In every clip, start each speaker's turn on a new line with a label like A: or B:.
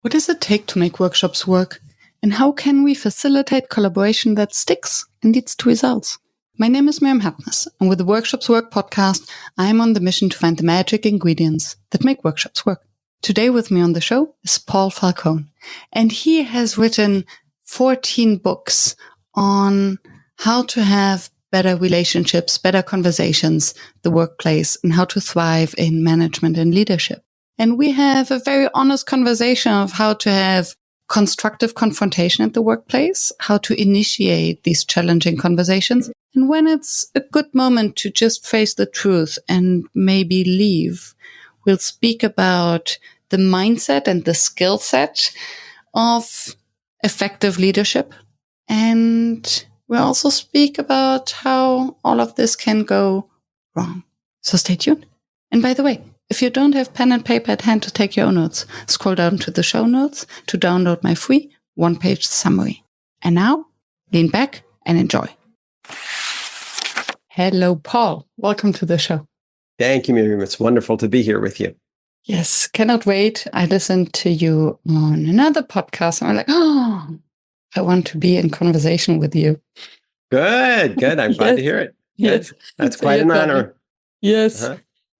A: What does it take to make workshops work? And how can we facilitate collaboration that sticks and leads to results? My name is Miriam Happness, and with the Workshops Work podcast, I am on the mission to find the magic ingredients that make workshops work. Today with me on the show is Paul Falcone, and he has written 14 books on how to have better relationships, better conversations, the workplace, and how to thrive in management and leadership. And we have a very honest conversation of how to have constructive confrontation at the workplace, how to initiate these challenging conversations, and when it's a good moment to just face the truth and maybe leave. We'll speak about the mindset and the skill set of effective leadership. And we'll also speak about how all of this can go wrong. So stay tuned. And by the way, if you don't have pen and paper at hand to take your own notes, scroll down to the show notes to download my free one-page summary. And now, lean back and enjoy. Hello, Paul. Welcome to the show.
B: Thank you, Miriam. It's wonderful to be here with you.
A: Yes, cannot wait. I listened to you on another podcast and I'm like, oh, I want to be in conversation with you.
B: Good. I'm glad to hear it.
A: Yes.
B: That's quite an honor.
A: Yes.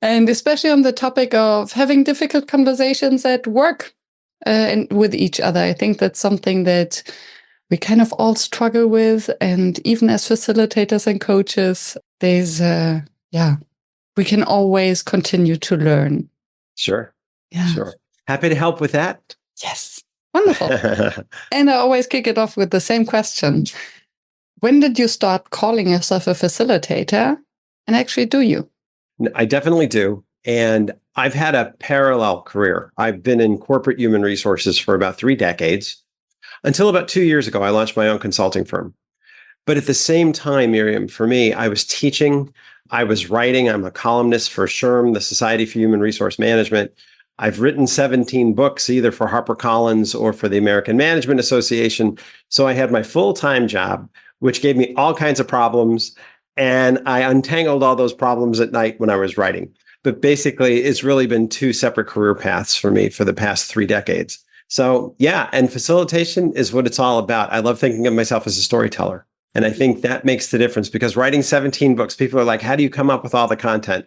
A: And especially on the topic of having difficult conversations at work and with each other. I think that's something that we kind of all struggle with. And even as facilitators and coaches, there's, we can always continue to learn.
B: Sure.
A: Yeah.
B: Sure. Happy to help with that.
A: Yes. Wonderful. And I always kick it off with the same question. When did you start calling yourself a facilitator? And actually, do you?
B: I definitely do. And I've had a parallel career. I've been in corporate human resources for about 3 decades. Until about 2 years ago, I launched my own consulting firm. But at the same time, Miriam, for me, I was teaching, I was writing. I'm a columnist for SHRM, the Society for Human Resource Management. I've written 17 books, either for HarperCollins or for the American Management Association. So I had my full-time job, which gave me all kinds of problems. And I untangled all those problems at night when I was writing. But basically, it's really been 2 separate career paths for me for the past 3 decades. So yeah, and facilitation is what it's all about. I love thinking of myself as a storyteller. And I think that makes the difference because writing 17 books, people are like, how do you come up with all the content?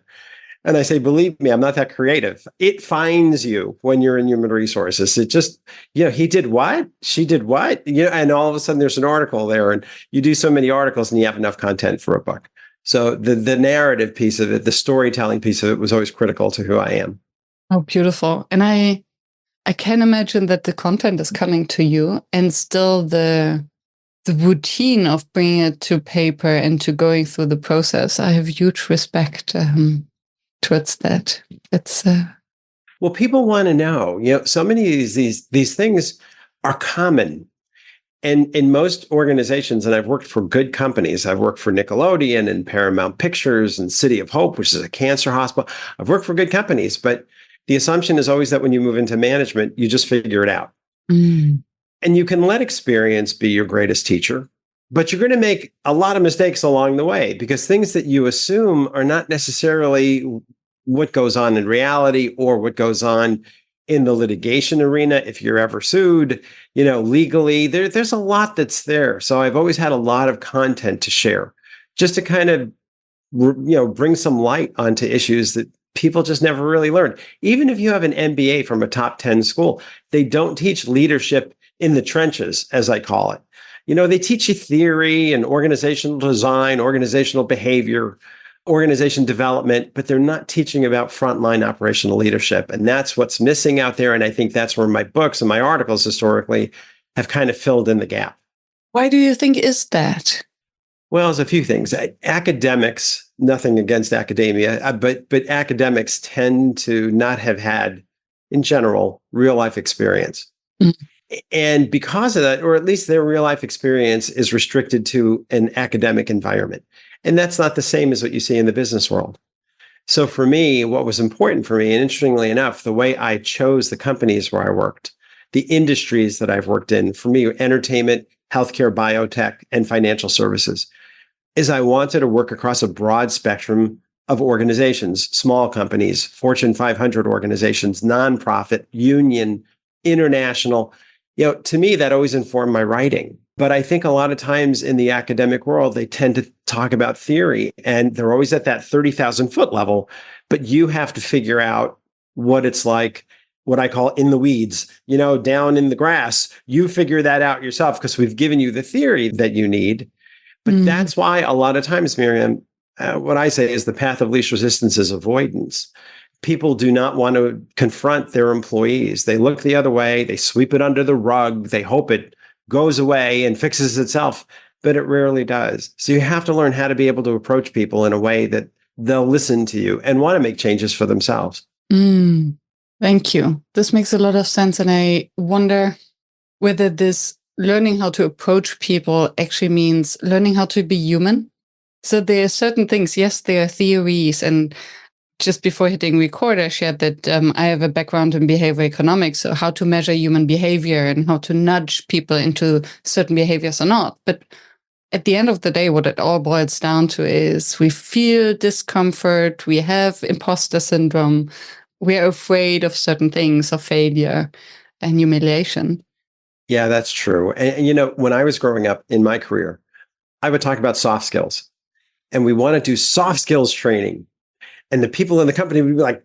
B: And I say, believe me, I'm not that creative. It finds you when you're in human resources. It just, he did what? She did what? And all of a sudden there's an article there and you do so many articles and you have enough content for a book. So the narrative piece of it, the storytelling piece of it was always critical to who I am.
A: Oh, beautiful. And I can imagine that the content is coming to you and still the routine of bringing it to paper and to going through the process. I have huge respect towards that. It's
B: well, people want to know. So many of these things are common, and in most organizations. And I've worked for good companies. I've worked for Nickelodeon and Paramount Pictures and City of Hope, which is a cancer hospital. I've worked for good companies, but the assumption is always that when you move into management, you just figure it out. And you can let experience be your greatest teacher. But you're going to make a lot of mistakes along the way because things that you assume are not necessarily what goes on in reality or what goes on in the litigation arena. If you're ever sued, legally, there's a lot that's there. So I've always had a lot of content to share just to kind of, bring some light onto issues that people just never really learned. Even if you have an MBA from a top 10 school, they don't teach leadership in the trenches, as I call it. They teach you theory and organizational design, organizational behavior, organization development, but they're not teaching about frontline operational leadership. And that's what's missing out there. And I think that's where my books and my articles historically have kind of filled in the gap.
A: Why do you think is that?
B: Well, there's a few things. Academics, nothing against academia, but academics tend to not have had, in general, real life experience. And because of that, or at least their real life experience is restricted to an academic environment. And that's not the same as what you see in the business world. So for me, what was important for me, and interestingly enough, the way I chose the companies where I worked, the industries that I've worked in, for me, entertainment, healthcare, biotech, and financial services, is I wanted to work across a broad spectrum of organizations, small companies, Fortune 500 organizations, nonprofit, union, international. To me, that always informed my writing. But I think a lot of times in the academic world, they tend to talk about theory and they're always at that 30,000 foot level. But you have to figure out what it's like, what I call in the weeds, down in the grass. You figure that out yourself because we've given you the theory that you need. But that's why a lot of times, Miriam, what I say is the path of least resistance is avoidance. People do not want to confront their employees. They look the other way, they sweep it under the rug, they hope it goes away and fixes itself, but it rarely does. So you have to learn how to be able to approach people in a way that they'll listen to you and want to make changes for themselves.
A: Thank you. This makes a lot of sense. And I wonder whether this learning how to approach people actually means learning how to be human. So there are certain things, yes, there are theories. And just before hitting record, I shared that I have a background in behavior economics, so how to measure human behavior and how to nudge people into certain behaviors or not. But at the end of the day, what it all boils down to is we feel discomfort, we have imposter syndrome, we're afraid of certain things, of failure and humiliation.
B: Yeah, that's true. And when I was growing up in my career, I would talk about soft skills. And we want to do soft skills training. And the people in the company would be like,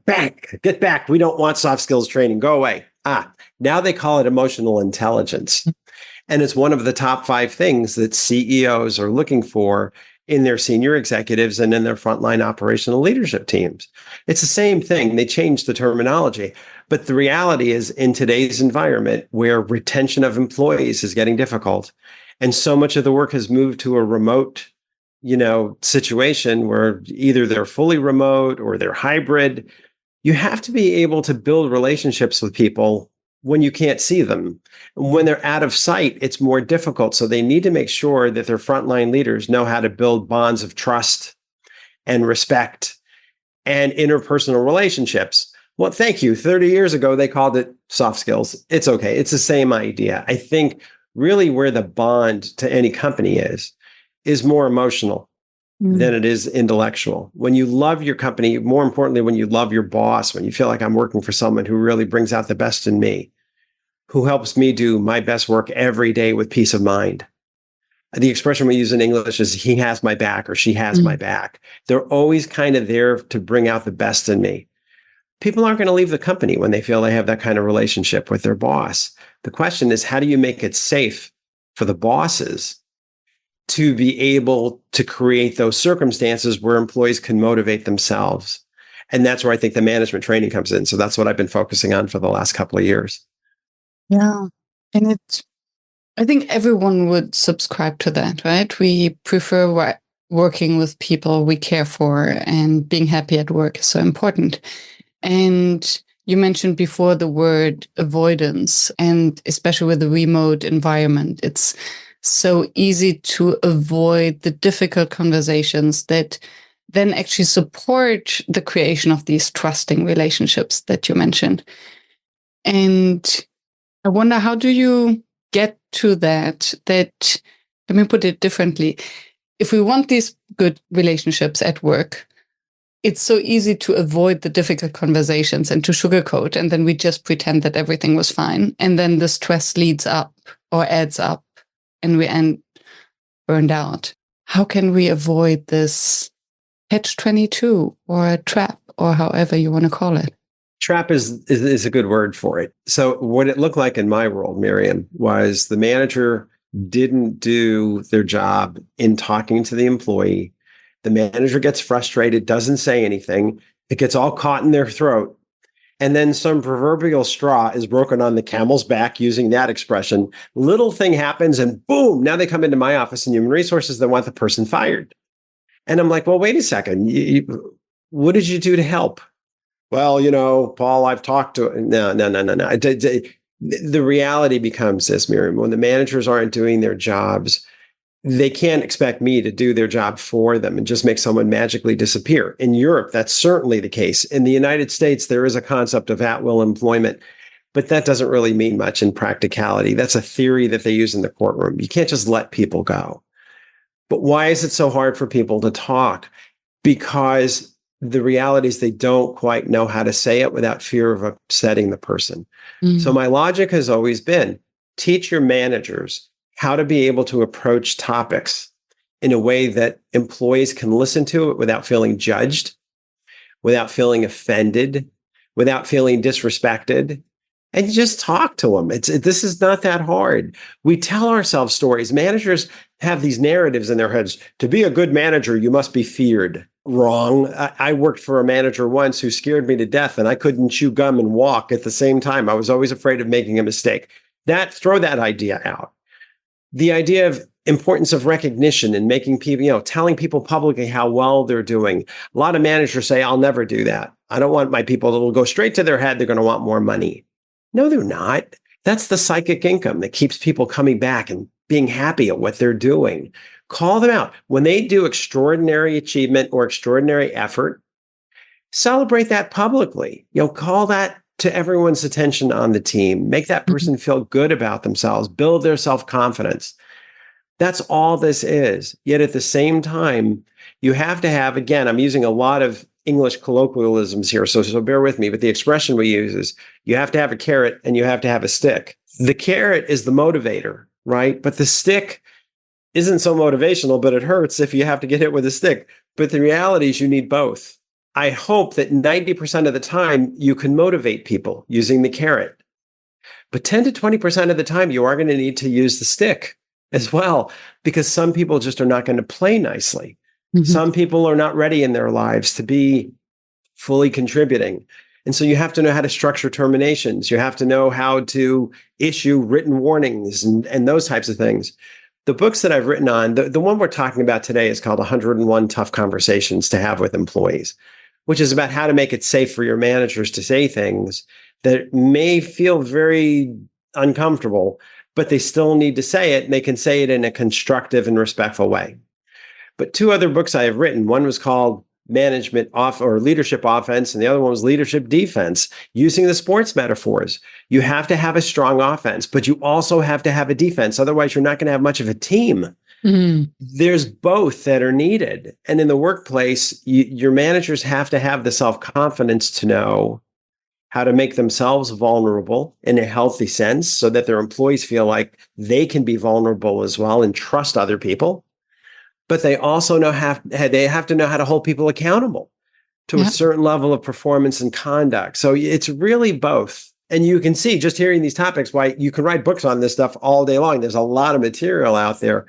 B: get back. We don't want soft skills training. Go away. Now they call it emotional intelligence. And it's one of the top 5 things that CEOs are looking for in their senior executives and in their frontline operational leadership teams. It's the same thing. They changed the terminology. But the reality is, in today's environment where retention of employees is getting difficult, and so much of the work has moved to a remote situation where either they're fully remote or they're hybrid, you have to be able to build relationships with people when you can't see them. When they're out of sight, it's more difficult. So they need to make sure that their frontline leaders know how to build bonds of trust and respect and interpersonal relationships. Well, thank you. 30 years ago, they called it soft skills. It's okay. It's the same idea. I think really where the bond to any company is more emotional than it is intellectual. When you love your company, more importantly, when you love your boss, when you feel like I'm working for someone who really brings out the best in me, who helps me do my best work every day with peace of mind. The expression we use in English is he has my back or she has my back. They're always kind of there to bring out the best in me. People aren't going to leave the company when they feel they have that kind of relationship with their boss. The question is, how do you make it safe for the bosses to be able to create those circumstances where employees can motivate themselves? And that's where I think the management training comes in. So that's what I've been focusing on for the last couple of years.
A: Yeah. And I think everyone would subscribe to that, right? We prefer working with people we care for, and being happy at work is so important. And you mentioned before the word avoidance, and especially with the remote environment, it's so easy to avoid the difficult conversations that then actually support the creation of these trusting relationships that you mentioned. And I wonder, how do you get to that? Let me put it differently. If we want these good relationships at work, it's so easy to avoid the difficult conversations and to sugarcoat, and then we just pretend that everything was fine. And then the stress leads up or adds up, and we end burned out. How can we avoid this catch-22 or a trap, or however you want to call it?
B: Trap is a good word for it. So what it looked like in my world, Miriam, was the manager didn't do their job in talking to the employee. The manager gets frustrated, doesn't say anything. It gets all caught in their throat. And then some proverbial straw is broken on the camel's back, using that expression. Little thing happens and boom, now they come into my office in human resources. They want the person fired. And I'm like, well, wait a second. What did you do to help? Well, Paul, I've talked to. No. The reality becomes this, Miriam. When the managers aren't doing their jobs, they can't expect me to do their job for them and just make someone magically disappear. In Europe, that's certainly the case. In the United States, there is a concept of at-will employment, but that doesn't really mean much in practicality. That's a theory that they use in the courtroom. You can't just let people go. But why is it so hard for people to talk? Because the reality is they don't quite know how to say it without fear of upsetting the person. So my logic has always been teach your managers how to be able to approach topics in a way that employees can listen to it without feeling judged, without feeling offended, without feeling disrespected, and you just talk to them. This is not that hard. We tell ourselves stories. Managers have these narratives in their heads. To be a good manager, you must be feared. Wrong. I worked for a manager once who scared me to death, and I couldn't chew gum and walk at the same time. I was always afraid of making a mistake. Throw that idea out. The idea of importance of recognition and making people, telling people publicly how well they're doing. A lot of managers say, I'll never do that. I don't want my people that will go straight to their head. They're going to want more money. No, they're not. That's the psychic income that keeps people coming back and being happy at what they're doing. Call them out. When they do extraordinary achievement or extraordinary effort, celebrate that publicly. Call that to everyone's attention on the team. Make that person feel good about themselves, build their self-confidence. That's all this is. Yet at the same time, you have to have, again, I'm using a lot of English colloquialisms here, so bear with me, but the expression we use is you have to have a carrot and you have to have a stick. The carrot is the motivator, right? But the stick isn't so motivational, but it hurts if you have to get hit with a stick. But the reality is you need both. I hope that 90% of the time you can motivate people using the carrot. But 10 to 20% of the time you are going to need to use the stick as well, because some people just are not going to play nicely. Some people are not ready in their lives to be fully contributing. And so you have to know how to structure terminations. You have to know how to issue written warnings and those types of things. The books that I've written on, the one we're talking about today is called 101 Tough Conversations to Have with Employees, which is about how to make it safe for your managers to say things that may feel very uncomfortable, but they still need to say it, and they can say it in a constructive and respectful way. But two other books I have written, one was called Management Off or Leadership Offense, and the other one was Leadership Defense, using the sports metaphors. You have to have a strong offense, but you also have to have a defense. Otherwise, you're not going to have much of a team. There's both that are needed. And in the workplace, your managers have to have the self-confidence to know how to make themselves vulnerable in a healthy sense so that their employees feel like they can be vulnerable as well and trust other people. But they also have to know how to hold people accountable to a certain level of performance and conduct. So it's really both. And you can see just hearing these topics why you can write books on this stuff all day long. There's a lot of material out there.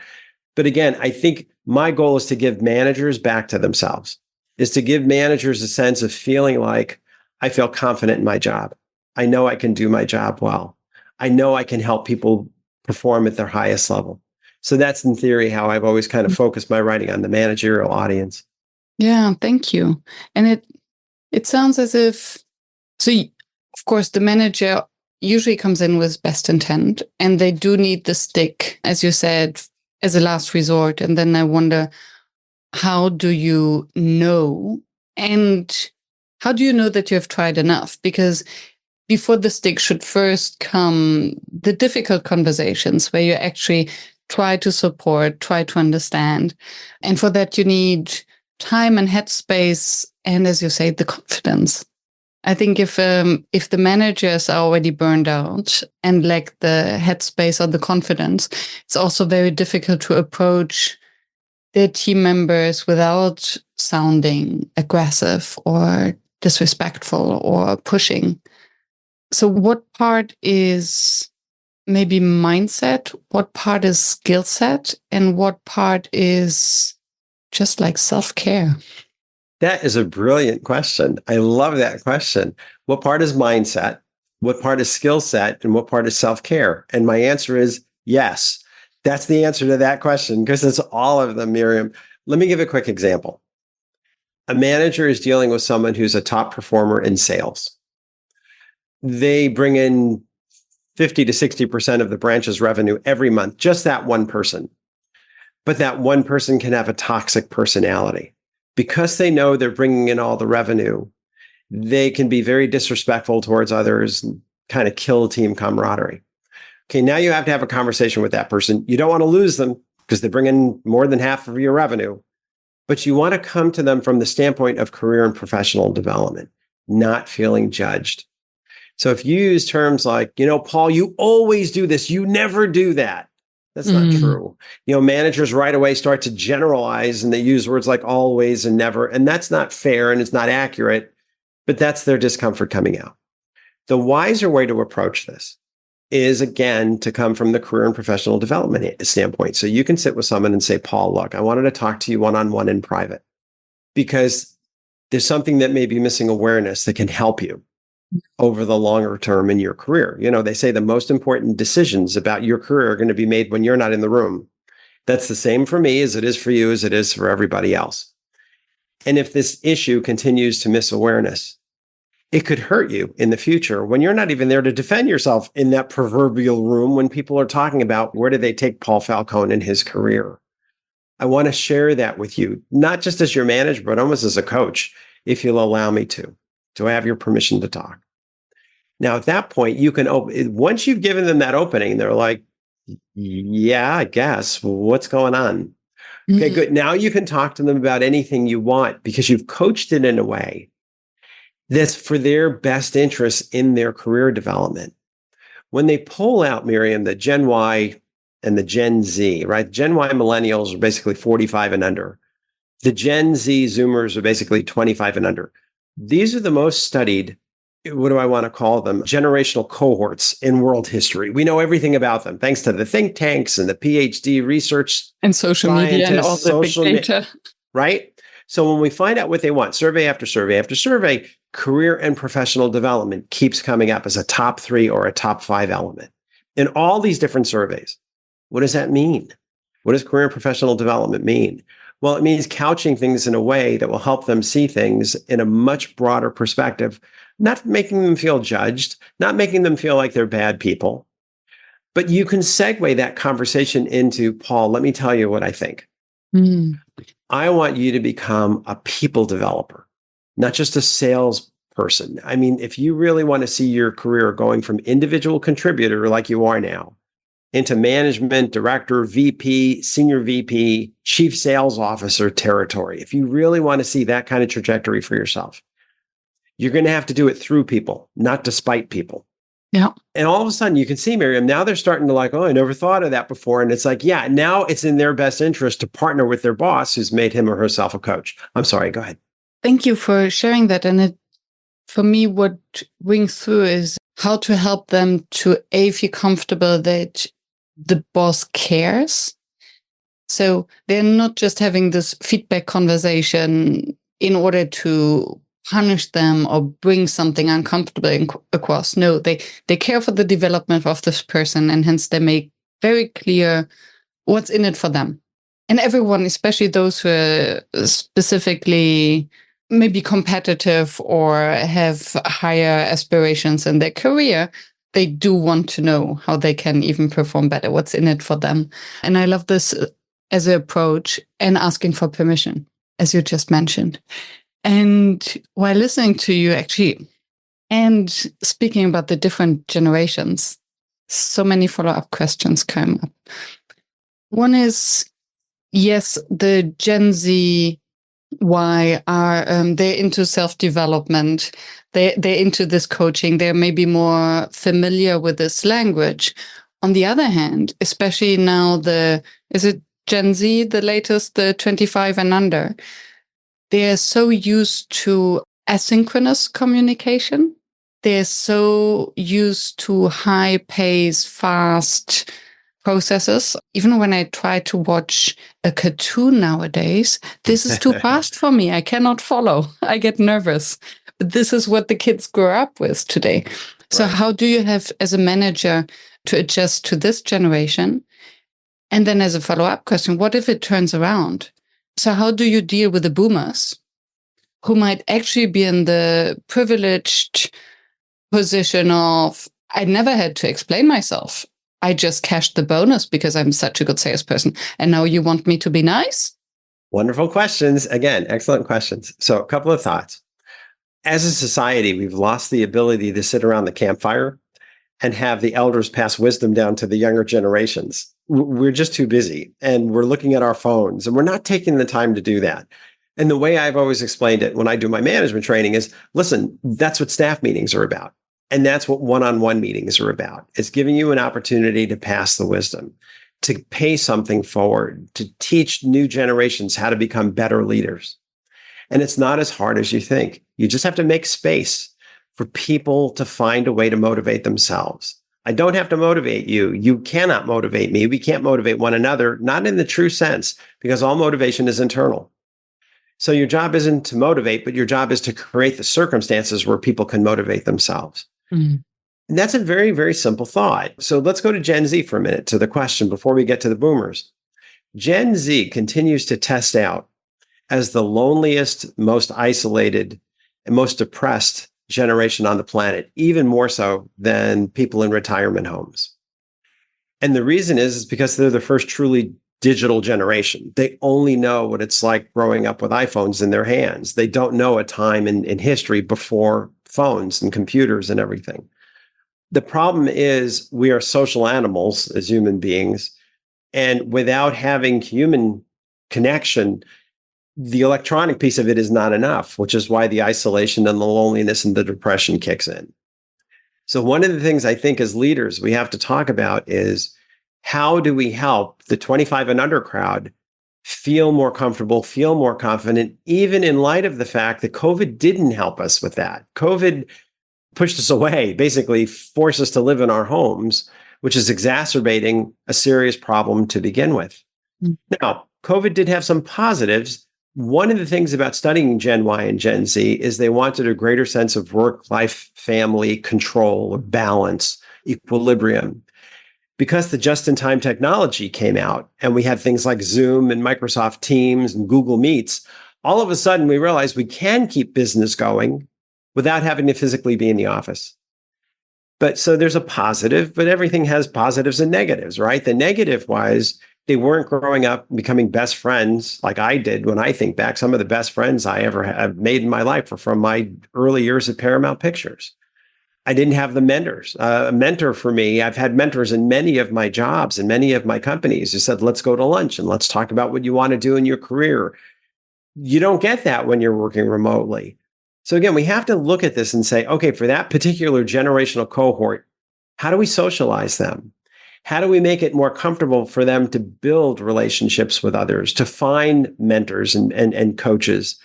B: But again, I think my goal is to give managers back to themselves, is to give managers a sense of feeling like I feel confident in my job. I know I can do my job well. I know I can help people perform at their highest level. So that's in theory how I've always kind of focused my writing on the managerial audience.
A: Yeah, thank you. And it sounds as if, of course, the manager usually comes in with best intent, and they do need the stick, as you said, as a last resort. And then I wonder, how do you know? And how do you know that you have tried enough? Because before the stick should first come the difficult conversations where you actually try to support, try to understand. And for that, you need time and headspace. And as you say, the confidence. I think if the managers are already burned out and lack the headspace or the confidence, it's also very difficult to approach their team members without sounding aggressive or disrespectful or pushing. So what part is maybe mindset, what part is skill set, and what part is just like self-care?
B: That is a brilliant question. I love that question. What part is mindset? What part is skill set? And what part is self-care? And my answer is yes. That's the answer to that question because it's all of them, Miriam. Let me give a quick example. A manager is dealing with someone who's a top performer in sales. They bring in 50 to 60% of the branch's revenue every month, just that one person. But that one person can have a toxic personality. Because they know they're bringing in all the revenue, they can be very disrespectful towards others and kind of kill team camaraderie. Okay, now you have to have a conversation with that person. You don't want to lose them because they bring in more than half of your revenue, But you want to come to them from the standpoint of career and professional development, not feeling judged. So if you use terms like, Paul, you always do this, you never do that. That's not true. Managers right away start to generalize and they use words like always and never, and that's not fair and it's not accurate, but that's their discomfort coming out. The wiser way to approach this is, again, to come from the career and professional development standpoint. So you can sit with someone and say, Paul, look, I wanted to talk to you one-on-one in private because there's something that may be missing awareness that can help you over the longer term in your career. They say the most important decisions about your career are going to be made when you're not in the room. That's the same for me as it is for you, as it is for everybody else. And if this issue continues to miss awareness, it could hurt you in the future when you're not even there to defend yourself in that proverbial room when people are talking about where did they take Paul Falcone in his career. I want to share that with you, not just as your manager, but almost as a coach, if you'll allow me to. Do I have your permission to talk? Now, at that point, you can once you've given them that opening, they're like, yeah, I guess. What's going on? Okay, good. Now you can talk to them about anything you want because you've coached it in a way that's for their best interests in their career development. When they pull out, Miriam, the Gen Y and the Gen Z, right? Gen Y millennials are basically 45 and under. The Gen Z Zoomers are basically 25 and under. These are the most studied, what do I want to call them? Generational cohorts in world history. We know everything about them, thanks to the think tanks and the PhD research.
A: And social media and all the big data.
B: Right? So when we find out what they want, survey after survey after survey, career and professional development keeps coming up as a top 3 or a top 5 element in all these different surveys. What does that mean? What does career and professional development mean? Well, it means couching things in a way that will help them see things in a much broader perspective, not making them feel judged, not making them feel like they're bad people. But you can segue that conversation into, Paul, let me tell you what I think. I want you to become a people developer, not just a salesperson. I mean, if you really want to see your career going from individual contributor like you are now into management, director, VP, senior VP, chief sales officer territory, if you really want to see that kind of trajectory for yourself, you're going to have to do it through people, not despite people.
A: Yeah.
B: And all of a sudden you can see, Miriam, now they're starting to like, oh, I never thought of that before. And it's like, yeah, now it's in their best interest to partner with their boss who's made him or herself a coach. I'm sorry, go ahead.
A: Thank you for sharing that. And for me, what rings through is how to help them to feel comfortable that the boss cares. So they're not just having this feedback conversation in order to punish them or bring something uncomfortable across. No, they care for the development of this person, and hence they make very clear what's in it for them. And everyone, especially those who are specifically maybe competitive or have higher aspirations in their career, they do want to know how they can even perform better, what's in it for them. And I love this as an approach, and asking for permission, as you just mentioned. And while listening to you, actually, and speaking about the different generations, so many follow-up questions come up. One is, yes, the Gen Z Y are they're into self-development, they're into this coaching, they're maybe more familiar with this language. On the other hand, especially now, is it Gen Z, the latest, the 25 and under, they're so used to asynchronous communication. They're so used to high pace, fast processes. Even when I try to watch a cartoon nowadays, this is too fast for me. I cannot follow. I get nervous. But this is what the kids grow up with today. So
B: Right.
A: how do you have, as a manager, to adjust to this generation? And then as a follow-up question, what if it turns around? So how do you deal with the boomers who might actually be in the privileged position of, I never had to explain myself. I just cashed the bonus because I'm such a good salesperson. And now you want me to be nice?
B: Wonderful questions. Again, excellent questions. So a couple of thoughts. As a society, we've lost the ability to sit around the campfire and have the elders pass wisdom down to the younger generations. We're just too busy and we're looking at our phones and we're not taking the time to do that. And the way I've always explained it when I do my management training is, listen, that's what staff meetings are about. And that's what one-on-one meetings are about. It's giving you an opportunity to pass the wisdom, to pay something forward, to teach new generations how to become better leaders. And it's not as hard as you think. You just have to make space for people to find a way to motivate themselves. I don't have to motivate you. You cannot motivate me. We can't motivate one another, not in the true sense, because all motivation is internal. So your job isn't to motivate, but your job is to create the circumstances where people can motivate themselves. Mm. And that's a very, very simple thought. So let's go to Gen Z for a minute, to the question before we get to the boomers. Gen Z continues to test out as the loneliest, most isolated, and most depressed generation on the planet, even more so than people in retirement homes. And the reason is because they're the first truly digital generation. They only know what it's like growing up with iPhones in their hands. They don't know a time in history before phones and computers and everything. The problem is we are social animals as human beings, and without having human connection, the electronic piece of it is not enough, which is why the isolation and the loneliness and the depression kicks in. So one of the things I think as leaders we have to talk about is, how do we help the 25 and under crowd feel more comfortable, feel more confident, even in light of the fact that COVID didn't help us with that. COVID pushed us away, basically forced us to live in our homes, which is exacerbating a serious problem to begin with. Now, COVID did have some positives. One of the things about studying Gen Y and Gen Z is they wanted a greater sense of work-life, family, control, balance, equilibrium. Because the just-in-time technology came out and we had things like Zoom and Microsoft Teams and Google Meets, all of a sudden we realized we can keep business going without having to physically be in the office. But so there's a positive, but everything has positives and negatives, right? The negative was they weren't growing up and becoming best friends like I did. When I think back, some of the best friends I ever have made in my life were from my early years at Paramount Pictures. I didn't have the mentors. A mentor for me, I've had mentors in many of my jobs and many of my companies who said, let's go to lunch and let's talk about what you want to do in your career. You don't get that when you're working remotely. So again, we have to look at this and say, okay, for that particular generational cohort, how do we socialize them? How do we make it more comfortable for them to build relationships with others, to find mentors and coaches?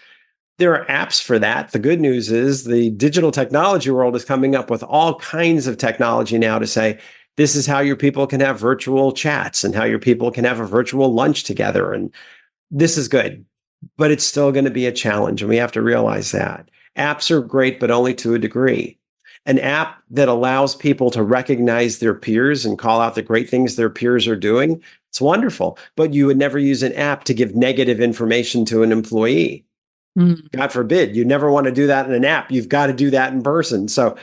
B: There are apps for that. The good news is the digital technology world is coming up with all kinds of technology now to say, this is how your people can have virtual chats and how your people can have a virtual lunch together. And this is good, but it's still going to be a challenge. And we have to realize that. Apps are great, but only to a degree. An app that allows people to recognize their peers and call out the great things their peers are doing, it's wonderful. But you would never use an app to give negative information to an employee. God forbid, you never want to do that in an app. You've got to do that in person. So,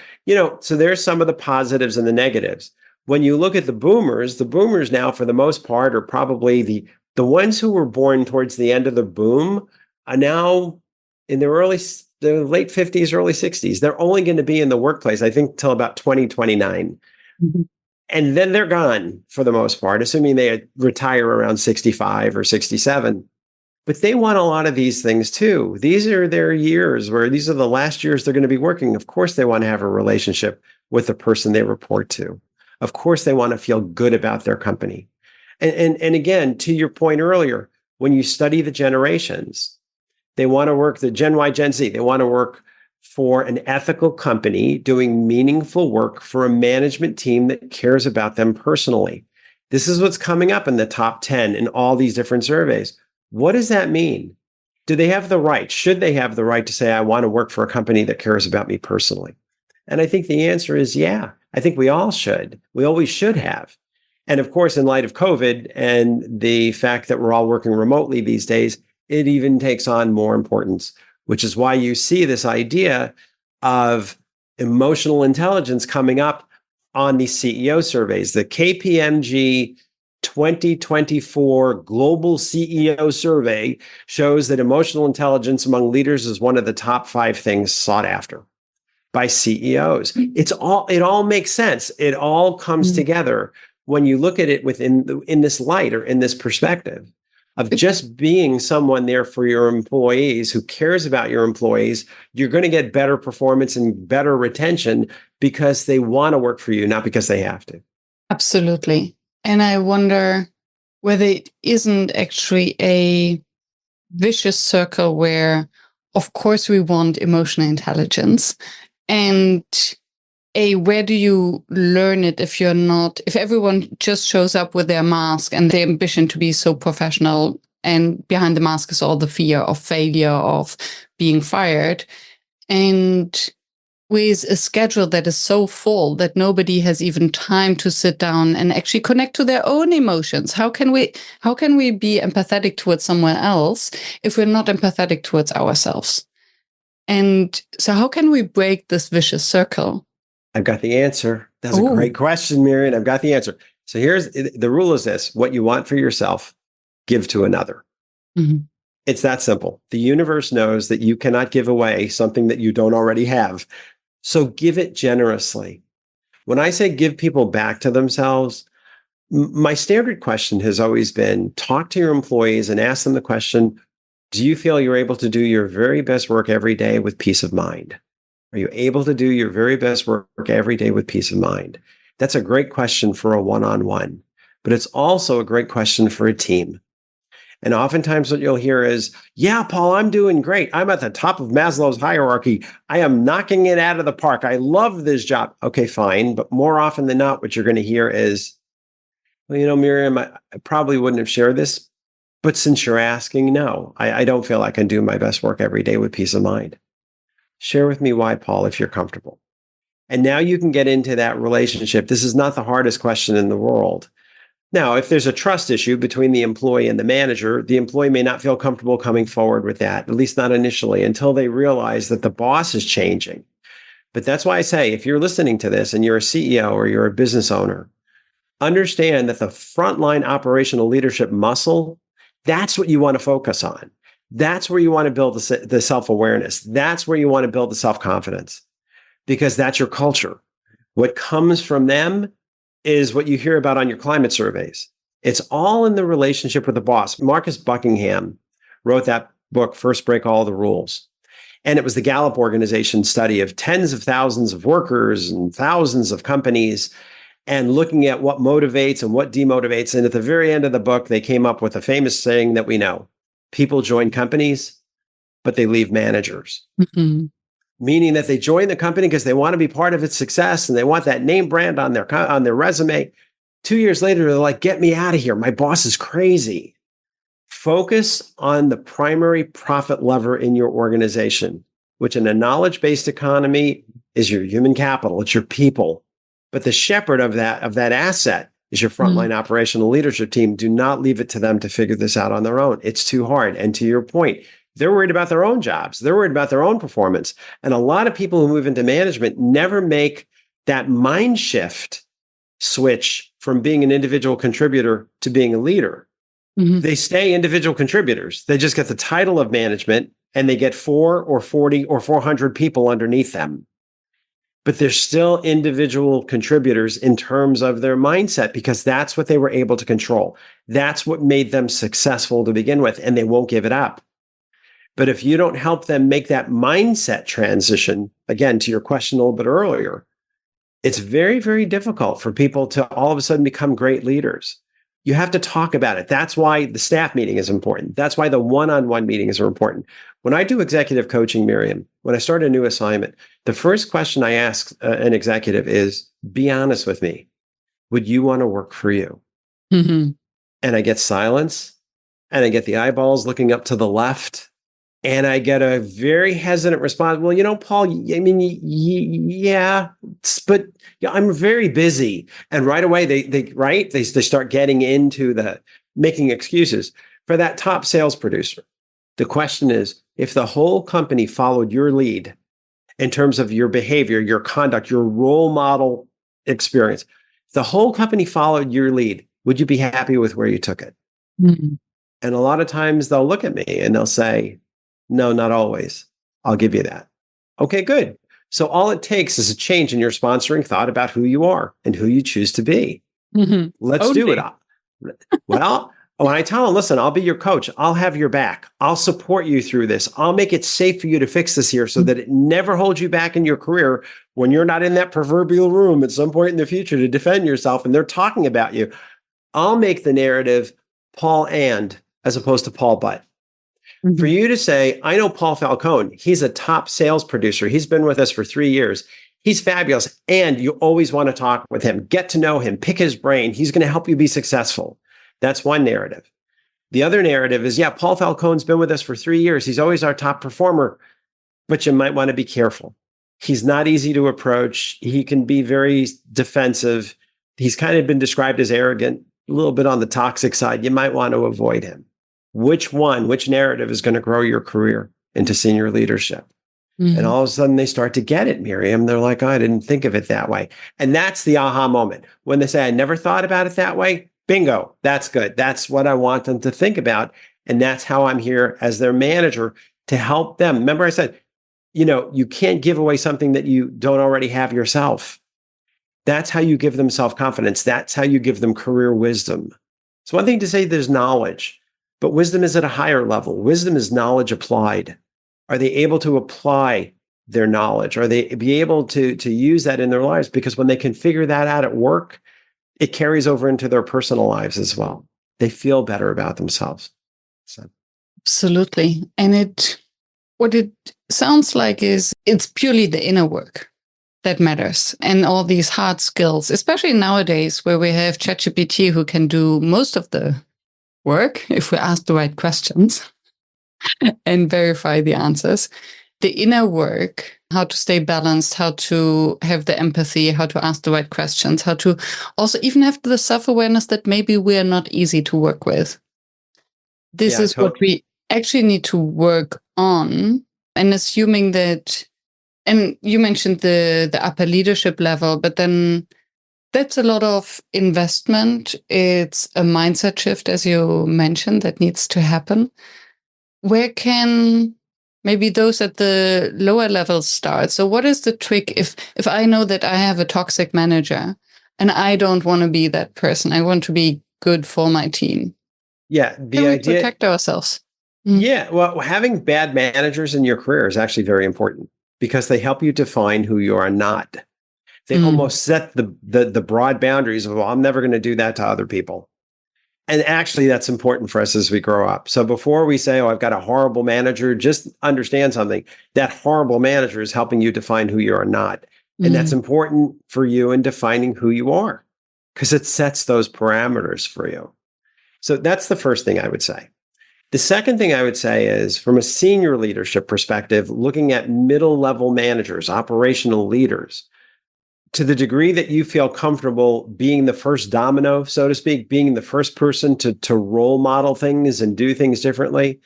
B: so there's some of the positives and the negatives. When you look at the boomers now, for the most part, are probably the ones who were born towards the end of the boom are now in their late 50s, early 60s. They're only going to be in the workplace, I think, till about 2029. Mm-hmm. And then they're gone for the most part, assuming they retire around 65 or 67. But they want a lot of these things too. These are their years where these are the last years they're going to be working. Of course, they want to have a relationship with the person they report to. Of course, they want to feel good about their company. And again, to your point earlier, when you study the generations, they want to work, the Gen Y, Gen Z, they want to work for an ethical company doing meaningful work for a management team that cares about them personally. This is what's coming up in the top 10 in all these different surveys. What does that mean? Do they have the right? Should they have the right to say, I want to work for a company that cares about me personally? And I think the answer is yeah. I think we all should. We always should have. And of course, in light of COVID and the fact that we're all working remotely these days, it even takes on more importance, which is why you see this idea of emotional intelligence coming up on these CEO surveys. The KPMG 2024 Global CEO Survey shows that emotional intelligence among leaders is one of the top 5 things sought after. by CEOs. It all makes sense. It all comes together when you look at it in this light or in this perspective of just being someone there for your employees who cares about your employees. You're going to get better performance and better retention because they want to work for you, not because they have to.
A: Absolutely. And I wonder whether it isn't actually a vicious circle where, of course, we want emotional intelligence. And where do you learn it if everyone just shows up with their mask and their ambition to be so professional, and behind the mask is all the fear of failure, of being fired, and with a schedule that is so full that nobody has even time to sit down and actually connect to their own emotions. How can we be empathetic towards someone else if we're not empathetic towards ourselves? And so how can we break this vicious circle?
B: I've got the answer. That's a great question, Miriam. I've got the answer. So the rule is this: what you want for yourself, give to another. Mm-hmm. It's that simple. The universe knows that you cannot give away something that you don't already have. So give it generously. When I say give people back to themselves, my standard question has always been talk to your employees and ask them the question, do you feel you're able to do your very best work every day with peace of mind? Are you able to do your very best work every day with peace of mind? That's a great question for a one-on-one, but it's also a great question for a team. And oftentimes what you'll hear is, yeah, Paul, I'm doing great. I'm at the top of Maslow's hierarchy. I am knocking it out of the park. I love this job. Okay, fine. But more often than not, what you're going to hear is, well, Miriam, I probably wouldn't have shared this, but since you're asking, no, I don't feel I can do my best work every day with peace of mind. Share with me why, Paul, if you're comfortable. And now you can get into that relationship. This is not the hardest question in the world. Now, if there's a trust issue between the employee and the manager, the employee may not feel comfortable coming forward with that, at least not initially, until they realize that the boss is changing. But that's why I say, if you're listening to this and you're a CEO or you're a business owner, understand that the frontline operational leadership muscle, that's what you want to focus on. That's where you want to build the self-awareness. That's where you want to build the self-confidence, because that's your culture. What comes from them is what you hear about on your climate surveys. It's all in the relationship with the boss. Marcus Buckingham wrote that book, First Break All the Rules. And it was the Gallup organization study of tens of thousands of workers and thousands of companies, and looking at what motivates and what demotivates. And at the very end of the book, they came up with a famous saying that we know: people join companies, but they leave managers. Mm-hmm. Meaning that they join the company because they want to be part of its success and they want that name brand on their resume. 2 years later, they're like, get me out of here. My boss is crazy. Focus on the primary profit lever in your organization, which in a knowledge-based economy is your human capital. It's your people. But the shepherd of that asset is your frontline operational leadership team. Do not leave it to them to figure this out on their own. It's too hard. And to your point, they're worried about their own jobs. They're worried about their own performance. And a lot of people who move into management never make that mind shift switch from being an individual contributor to being a leader. Mm-hmm. They stay individual contributors. They just get the title of management and they get 4 or 40 or 400 people underneath them. But they're still individual contributors in terms of their mindset, because that's what they were able to control. That's what made them successful to begin with, and they won't give it up. But if you don't help them make that mindset transition, again, to your question a little bit earlier, it's very, very difficult for people to all of a sudden become great leaders. You have to talk about it. That's why the staff meeting is important. That's why the one-on-one meetings are important. When I do executive coaching, Miriam, when I start a new assignment, the first question I ask an executive is, be honest with me. Would you want to work for you? Mm-hmm. And I get silence, and I get the eyeballs looking up to the left. And I get a very hesitant response. Well, Paul, I mean, yeah, but I'm very busy. And right away, they start getting into the making excuses for that top sales producer. The question is, if the whole company followed your lead in terms of your behavior, your conduct, your role model experience, if the whole company followed your lead, would you be happy with where you took it? Mm-hmm. And a lot of times they'll look at me and they'll say, no, not always. I'll give you that. Okay, good. So all it takes is a change in your sponsoring thought about who you are and who you choose to be. Let's do it. Well, when I tell them, listen, I'll be your coach. I'll have your back. I'll support you through this. I'll make it safe for you to fix this here so that it never holds you back in your career when you're not in that proverbial room at some point in the future to defend yourself and they're talking about you. I'll make the narrative Paul and as opposed to Paul but. For you to say, I know Paul Falcone. He's a top sales producer. He's been with us for 3 years. He's fabulous. And you always want to talk with him, get to know him, pick his brain. He's going to help you be successful. That's one narrative. The other narrative is, Paul Falcone's been with us for 3 years. He's always our top performer, but you might want to be careful. He's not easy to approach. He can be very defensive. He's kind of been described as arrogant, a little bit on the toxic side. You might want to avoid him. Which narrative is going to grow your career into senior leadership? And all of a sudden they start to get it, Miriam. They're like, oh, I didn't think of it that way. And that's the aha moment. When they say, I never thought about it that way, bingo, that's good. That's what I want them to think about. And that's how I'm here as their manager to help them. Remember I said, you can't give away something that you don't already have yourself. That's how you give them self-confidence. That's how you give them career wisdom. It's one thing to say there's knowledge, but wisdom is at a higher level. Wisdom is knowledge applied. Are they able to apply their knowledge? Are they be able to use that in their lives? Because when they can figure that out at work, it carries over into their personal lives as well. They feel better about themselves. So.
A: Absolutely. And what it sounds like is it's purely the inner work that matters, and all these hard skills, especially nowadays where we have ChatGPT who can do most of the work if we ask the right questions and verify the answers. The inner work, how to stay balanced, how to have the empathy, how to ask the right questions, how to also even have the self-awareness that maybe we are not easy to work with. This is totally what we actually need to work on, and assuming that, and you mentioned the upper leadership level, but then that's a lot of investment. It's a mindset shift, as you mentioned, that needs to happen. Where can maybe those at the lower levels start? So what is the trick if I know that I have a toxic manager and I don't want to be that person? I want to be good for my team.
B: Yeah.
A: Can we protect ourselves?
B: Yeah. Well, having bad managers in your career is actually very important because they help you define who you are not. They almost set the broad boundaries of, well, I'm never going to do that to other people. And actually, that's important for us as we grow up. So before we say, oh, I've got a horrible manager, just understand something. That horrible manager is helping you define who you are not. And that's important for you in defining who you are because it sets those parameters for you. So that's the first thing I would say. The second thing I would say is from a senior leadership perspective, looking at middle level managers, operational leaders, to the degree that you feel comfortable being the first domino, so to speak, being the first person to role model things and do things differently.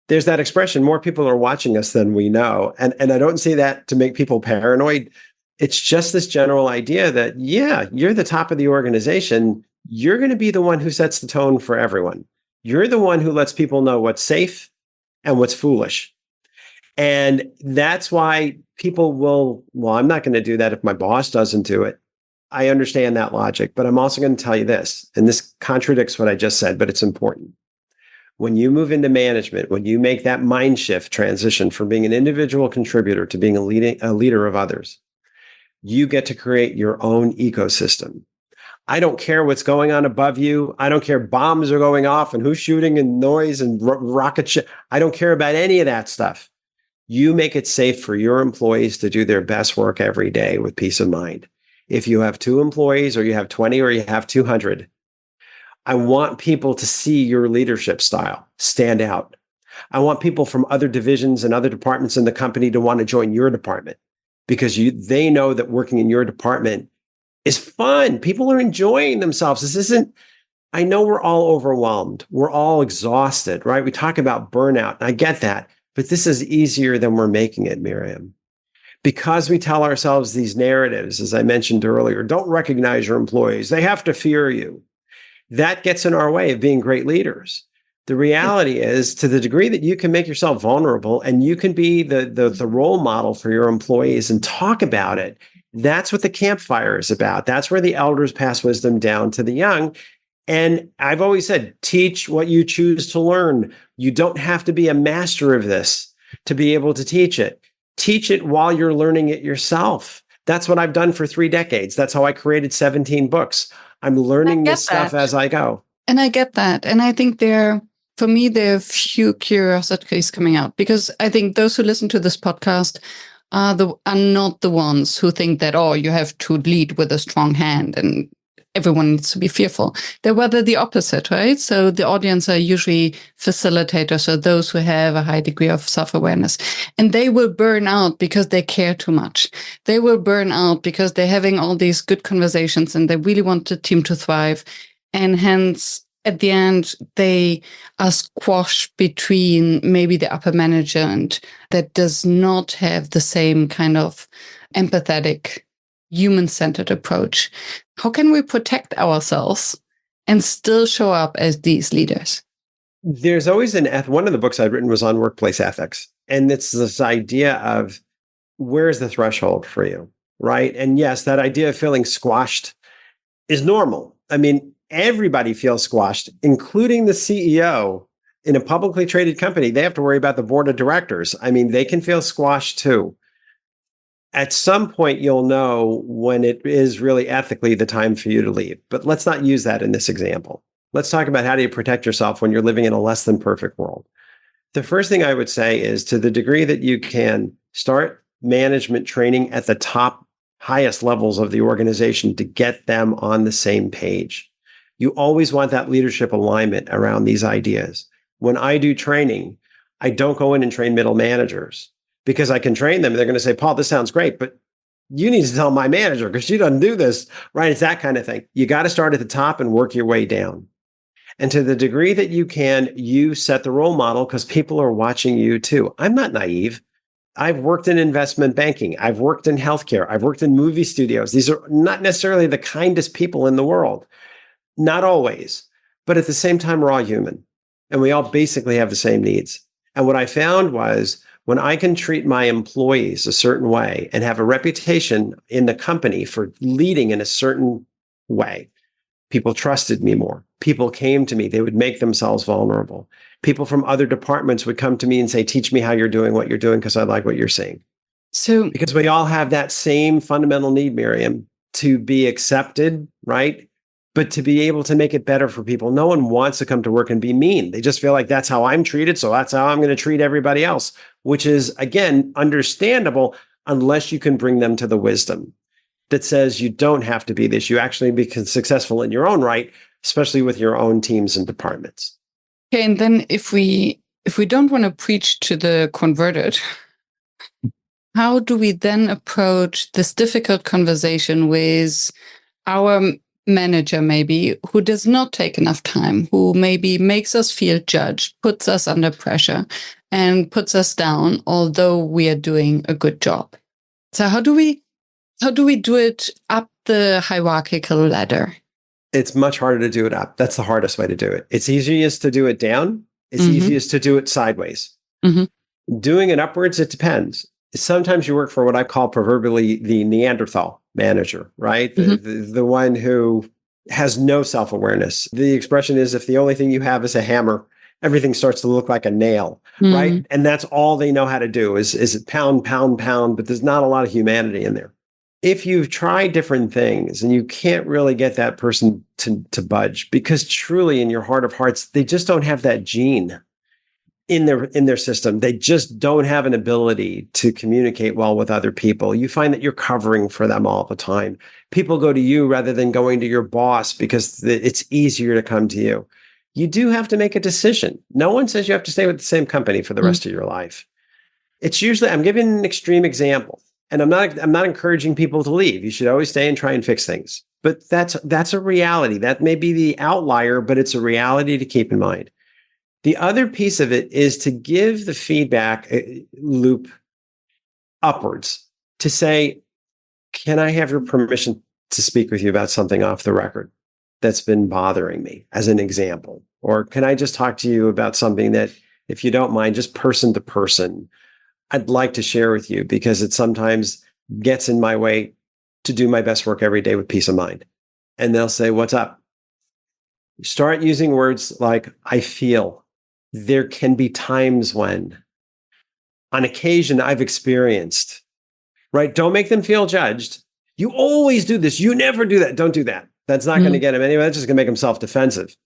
B: There's that expression, more people are watching us than we know. And I don't say that to make people paranoid. It's just this general idea that, you're the top of the organization. You're going to be the one who sets the tone for everyone. You're the one who lets people know what's safe and what's foolish. And that's why people will, well, I'm not going to do that if my boss doesn't do it. I understand that logic, but I'm also going to tell you this, and this contradicts what I just said, but it's important. When you move into management, when you make that mind shift transition from being an individual contributor to being a leader of others, you get to create your own ecosystem. I don't care what's going on above you. I don't care bombs are going off and who's shooting and noise and rocket ship. I don't care about any of that stuff. You make it safe for your employees to do their best work every day with peace of mind. If you have 2 employees or you have 20 or you have 200, I want people to see your leadership style stand out. I want people from other divisions and other departments in the company to want to join your department because they know that working in your department is fun. People are enjoying themselves. This isn't, I know we're all overwhelmed. We're all exhausted, right? We talk about burnout. I get that. But this is easier than we're making it, Miriam. Because we tell ourselves these narratives, as I mentioned earlier, don't recognize your employees. They have to fear you. That gets in our way of being great leaders. The reality is, to the degree that you can make yourself vulnerable and you can be the role model for your employees and talk about it, that's what the campfire is about. That's where the elders pass wisdom down to the young. And I've always said, teach what you choose to learn. You don't have to be a master of this to be able to teach it. Teach it while you're learning it yourself. That's what I've done for 3 decades. That's how I created 17 books. I'm learning this stuff as I go.
A: And I get that. And I think for me, there are few curiosities coming out, because I think those who listen to this podcast are not the ones who think that, oh, you have to lead with a strong hand and everyone needs to be fearful. They're rather the opposite, right? So the audience are usually facilitators, or those who have a high degree of self-awareness. And they will burn out because they care too much. They will burn out because they're having all these good conversations and they really want the team to thrive. And hence, at the end, they are squashed between maybe the upper management that does not have the same kind of empathetic, human-centered approach. How can we protect ourselves and still show up as these leaders?
B: There's always one of the books I'd written was on workplace ethics. And it's this idea of, where's the threshold for you, right? And yes, that idea of feeling squashed is normal. I mean, everybody feels squashed, including the CEO in a publicly traded company. They have to worry about the board of directors. I mean, they can feel squashed too. At some point, you'll know when it is really ethically the time for you to leave. But let's not use that in this example. Let's talk about how do you protect yourself when you're living in a less than perfect world. The first thing I would say is, to the degree that you can, start management training at the top, highest levels of the organization to get them on the same page. You always want that leadership alignment around these ideas. When I do training, I don't go in and train middle managers, because I can train them. They're going to say, Paul, this sounds great, but you need to tell my manager because she doesn't do this, right? It's that kind of thing. You got to start at the top and work your way down. And to the degree that you can, you set the role model, because people are watching you too. I'm not naive. I've worked in investment banking. I've worked in healthcare. I've worked in movie studios. These are not necessarily the kindest people in the world. Not always. But at the same time, we're all human. And we all basically have the same needs. And what I found was, when I can treat my employees a certain way and have a reputation in the company for leading in a certain way, people trusted me more. People came to me. They would make themselves vulnerable. People from other departments would come to me and say, teach me how you're doing what you're doing, because I like what you're seeing.
A: So,
B: because we all have that same fundamental need, Miriam, to be accepted, right? But to be able to make it better for people. No one wants to come to work and be mean. They just feel like that's how I'm treated, so that's how I'm going to treat everybody else, which is, again, understandable, unless you can bring them to the wisdom that says you don't have to be this. You actually be successful in your own right, especially with your own teams and departments.
A: Okay, and then if we don't want to preach to the converted, how do we then approach this difficult conversation with our manager, maybe, who does not take enough time, who maybe makes us feel judged, puts us under pressure, and puts us down, although we are doing a good job? So how do we do it up the hierarchical ladder?
B: It's much harder to do it up. That's the hardest way to do it. It's easiest to do it down. It's easiest to do it sideways. Doing it upwards, it depends. Sometimes you work for what I call proverbially the Neanderthal manager, right? The one who has no self-awareness. The expression is, if the only thing you have is a hammer, everything starts to look like a nail, right? And that's all they know how to do is pound, pound, pound, but there's not a lot of humanity in there. If you've tried different things and you can't really get that person to budge, because truly in your heart of hearts, they just don't have that gene in their system. They just don't have an ability to communicate well with other people. You find that you're covering for them all the time. People go to you rather than going to your boss because it's easier to come to you. You do have to make a decision. No one says you have to stay with the same company for the rest of your life. It's usually, I'm giving an extreme example, and I'm not encouraging people to leave. You should always stay and try and fix things. But that's a reality. That may be the outlier, but it's a reality to keep in mind. The other piece of it is to give the feedback loop upwards, to say, can I have your permission to speak with you about something off the record that's been bothering me, as an example? Or can I just talk to you about something that, if you don't mind, just person to person, I'd like to share with you because it sometimes gets in my way to do my best work every day with peace of mind. And they'll say, what's up? Start using words like, I feel. There can be times when, on occasion, I've experienced, right? Don't make them feel judged. You always do this. You never do that. Don't do that. That's not going to get them anywhere. That's just going to make them self-defensive.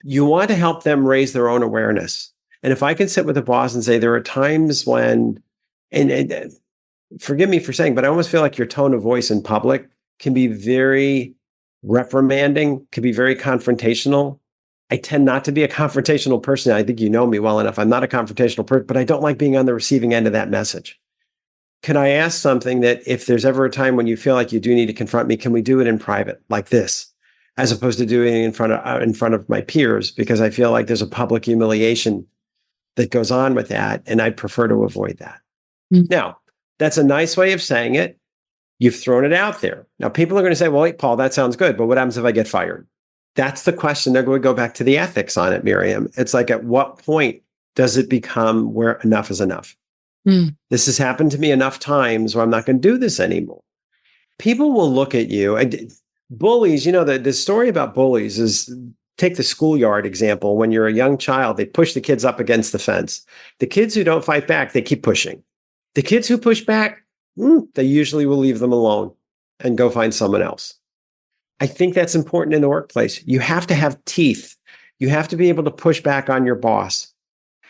B: You want to help them raise their own awareness. And if I can sit with a boss and say, there are times when, and forgive me for saying, but I almost feel like your tone of voice in public can be very reprimanding, can be very confrontational. I tend not to be a confrontational person. I think you know me well enough. I'm not a confrontational person, but I don't like being on the receiving end of that message. Can I ask something that if there's ever a time when you feel like you do need to confront me, can we do it in private like this, as opposed to doing it in front of my peers? Because I feel like there's a public humiliation that goes on with that, and I'd prefer to avoid that. Now, that's a nice way of saying it. You've thrown it out there. Now, people are going to say, well, wait, Paul, that sounds good, but what happens if I get fired? That's the question. They're going to go back to the ethics on it, Miriam. It's like, at what point does it become where enough is enough? This has happened to me enough times where I'm not going to do this anymore. People will look at you, and bullies, the story about bullies is, take the schoolyard example. When you're a young child, they push the kids up against the fence. The kids who don't fight back, they keep pushing. The kids who push back, they usually will leave them alone and go find someone else. I think that's important in the workplace. You have to have teeth. You have to be able to push back on your boss.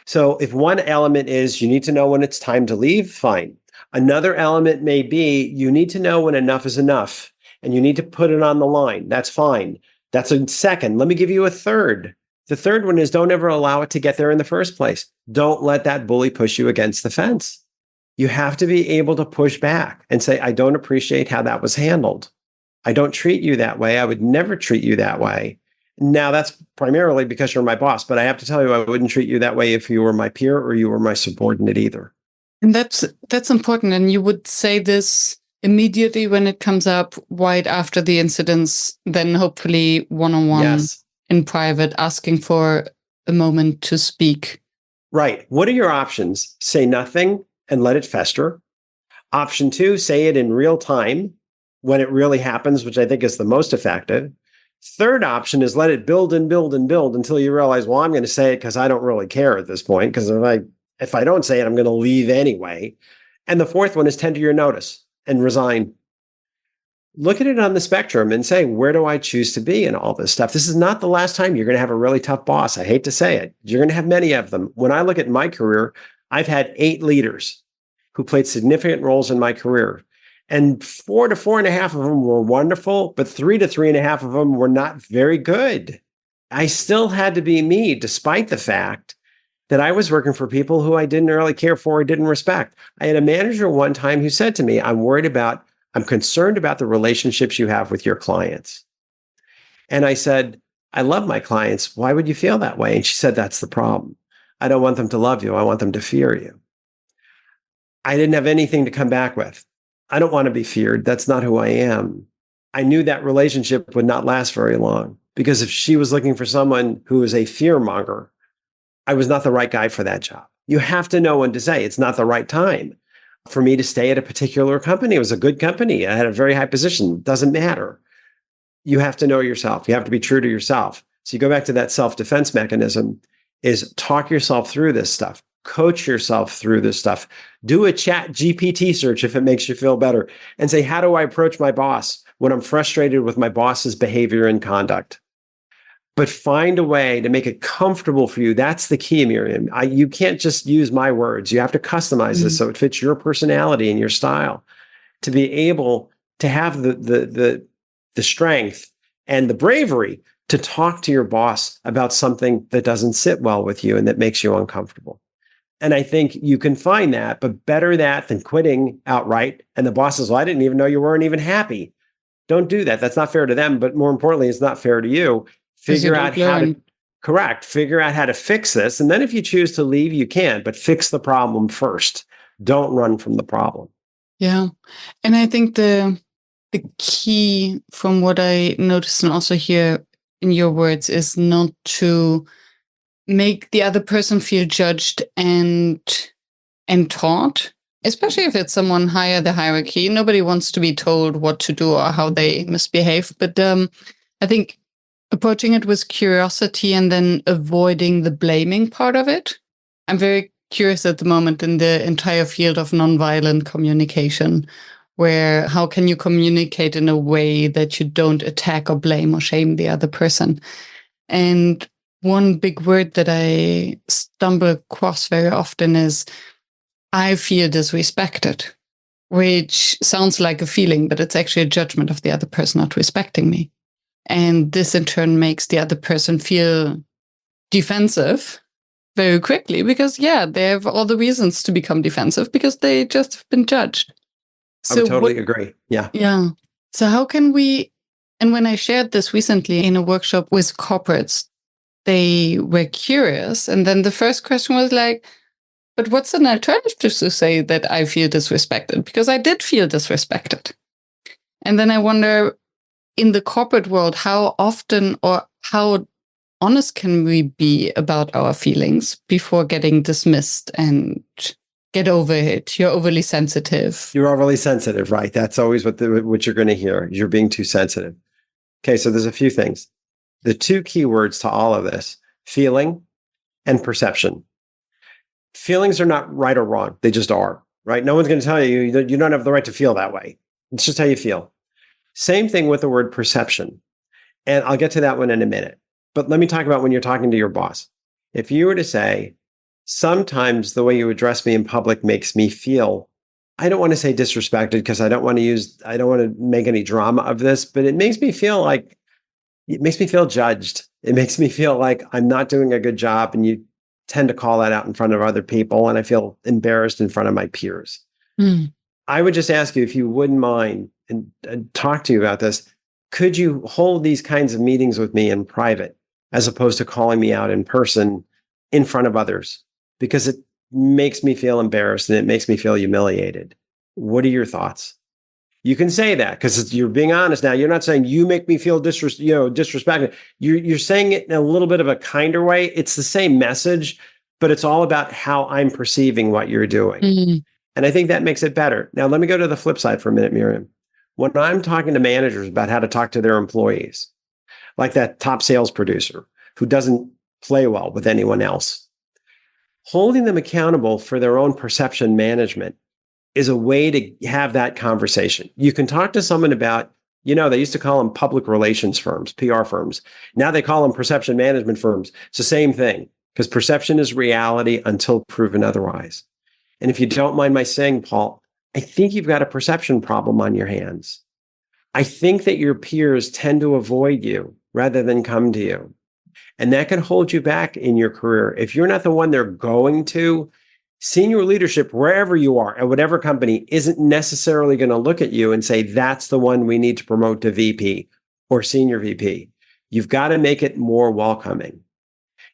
B: So if one element is you need to know when it's time to leave, fine. Another element may be you need to know when enough is enough and you need to put it on the line. That's fine. That's a second. Let me give you a third. The third one is don't ever allow it to get there in the first place. Don't let that bully push you against the fence. You have to be able to push back and say, I don't appreciate how that was handled. I don't treat you that way. I would never treat you that way. Now, that's primarily because you're my boss, but I have to tell you, I wouldn't treat you that way if you were my peer or you were my subordinate either.
A: And that's important. And you would say this immediately when it comes up, right after the incidents, then hopefully one-on-one in private, asking for a moment to speak.
B: Right. What are your options? Say nothing and let it fester. Option 2, say it in real time when it really happens, which I think is the most effective. Third option is let it build and build and build until you realize, well, I'm going to say it because I don't really care at this point, because if I don't say it, I'm going to leave anyway. And the fourth one is tender your notice and resign. Look at it on the spectrum and say, where do I choose to be in all this stuff? This is not the last time you're going to have a really tough boss. I hate to say it. You're going to have many of them. When I look at my career, I've had 8 leaders who played significant roles in my career. And 4 to 4.5 of them were wonderful, but 3 to 3.5 of them were not very good. I still had to be me, despite the fact that I was working for people who I didn't really care for or didn't respect. I had a manager one time who said to me, I'm concerned about the relationships you have with your clients. And I said, I love my clients. Why would you feel that way? And she said, that's the problem. I don't want them to love you. I want them to fear you. I didn't have anything to come back with. I don't want to be feared. That's not who I am. I knew that relationship would not last very long, because if she was looking for someone who is a fearmonger, I was not the right guy for that job. You have to know when to say it's not the right time for me to stay at a particular company. It was a good company. I had a very high position. It doesn't matter. You have to know yourself. You have to be true to yourself. So you go back to that self-defense mechanism, is talk yourself through this stuff. Coach yourself through this stuff. Do a chat GPT search if it makes you feel better, and say, how do I approach my boss when I'm frustrated with my boss's behavior and conduct? But find a way to make it comfortable for you. That's the key, Miriam. You can't just use my words. You have to customize this so it fits your personality and your style, to be able to have the strength and the bravery to talk to your boss about something that doesn't sit well with you and that makes you uncomfortable. And I think you can find that, but better that than quitting outright. And the boss says, well, I didn't even know you weren't even happy. Don't do that. That's not fair to them. But more importantly, it's not fair to you. Figure out how to fix this. And then if you choose to leave, you can, but fix the problem first. Don't run from the problem.
A: Yeah. And I think the key, from what I noticed and also hear in your words, is not to make the other person feel judged and taught, especially if it's someone higher the hierarchy. Nobody wants to be told what to do or how they misbehave. But I think approaching it with curiosity and then avoiding the blaming part of it. I'm very curious at the moment in the entire field of nonviolent communication, where how can you communicate in a way that you don't attack or blame or shame the other person? And one big word that I stumble across very often is, I feel disrespected, which sounds like a feeling, but it's actually a judgment of the other person not respecting me. And this in turn makes the other person feel defensive very quickly because, they have all the reasons to become defensive because they just have been judged.
B: I would totally agree. Yeah.
A: Yeah. So how can we, and when I shared this recently in a workshop with corporates, they were curious. And then the first question was like, but what's an alternative to say that I feel disrespected? Because I did feel disrespected. And then I wonder, in the corporate world, how often or how honest can we be about our feelings before getting dismissed and get over it? You're overly sensitive.
B: You're overly sensitive, right? That's always what you're going to hear. You're being too sensitive. Okay, so there's a few things. The two key words to all of this, feeling and perception. Feelings are not right or wrong. They just are, right? No one's going to tell you that you don't have the right to feel that way. It's just how you feel. Same thing with the word perception. And I'll get to that one in a minute. But let me talk about when you're talking to your boss. If you were to say, sometimes the way you address me in public makes me feel, I don't want to say disrespected because I don't want to make any drama of this, but it makes me feel judged. It makes me feel like I'm not doing a good job. And you tend to call that out in front of other people. And I feel embarrassed in front of my peers. I would just ask you, if you wouldn't mind, and talk to you about this, could you hold these kinds of meetings with me in private as opposed to calling me out in person in front of others? Because it makes me feel embarrassed and it makes me feel humiliated. What are your thoughts? You can say that because you're being honest now. You're not saying you make me feel disrespected. You're saying it in a little bit of a kinder way. It's the same message, but it's all about how I'm perceiving what you're doing. And I think that makes it better. Now, let me go to the flip side for a minute, Miriam. When I'm talking to managers about how to talk to their employees, like that top sales producer who doesn't play well with anyone else, holding them accountable for their own perception management is a way to have that conversation. You can talk to someone about, they used to call them public relations firms, PR firms. Now they call them perception management firms. It's the same thing because perception is reality until proven otherwise. And if you don't mind my saying, Paul, I think you've got a perception problem on your hands. I think that your peers tend to avoid you rather than come to you. And that can hold you back in your career. If you're not the one they're going to, senior leadership, wherever you are, at whatever company, isn't necessarily going to look at you and say, that's the one we need to promote to VP or senior VP. You've got to make it more welcoming.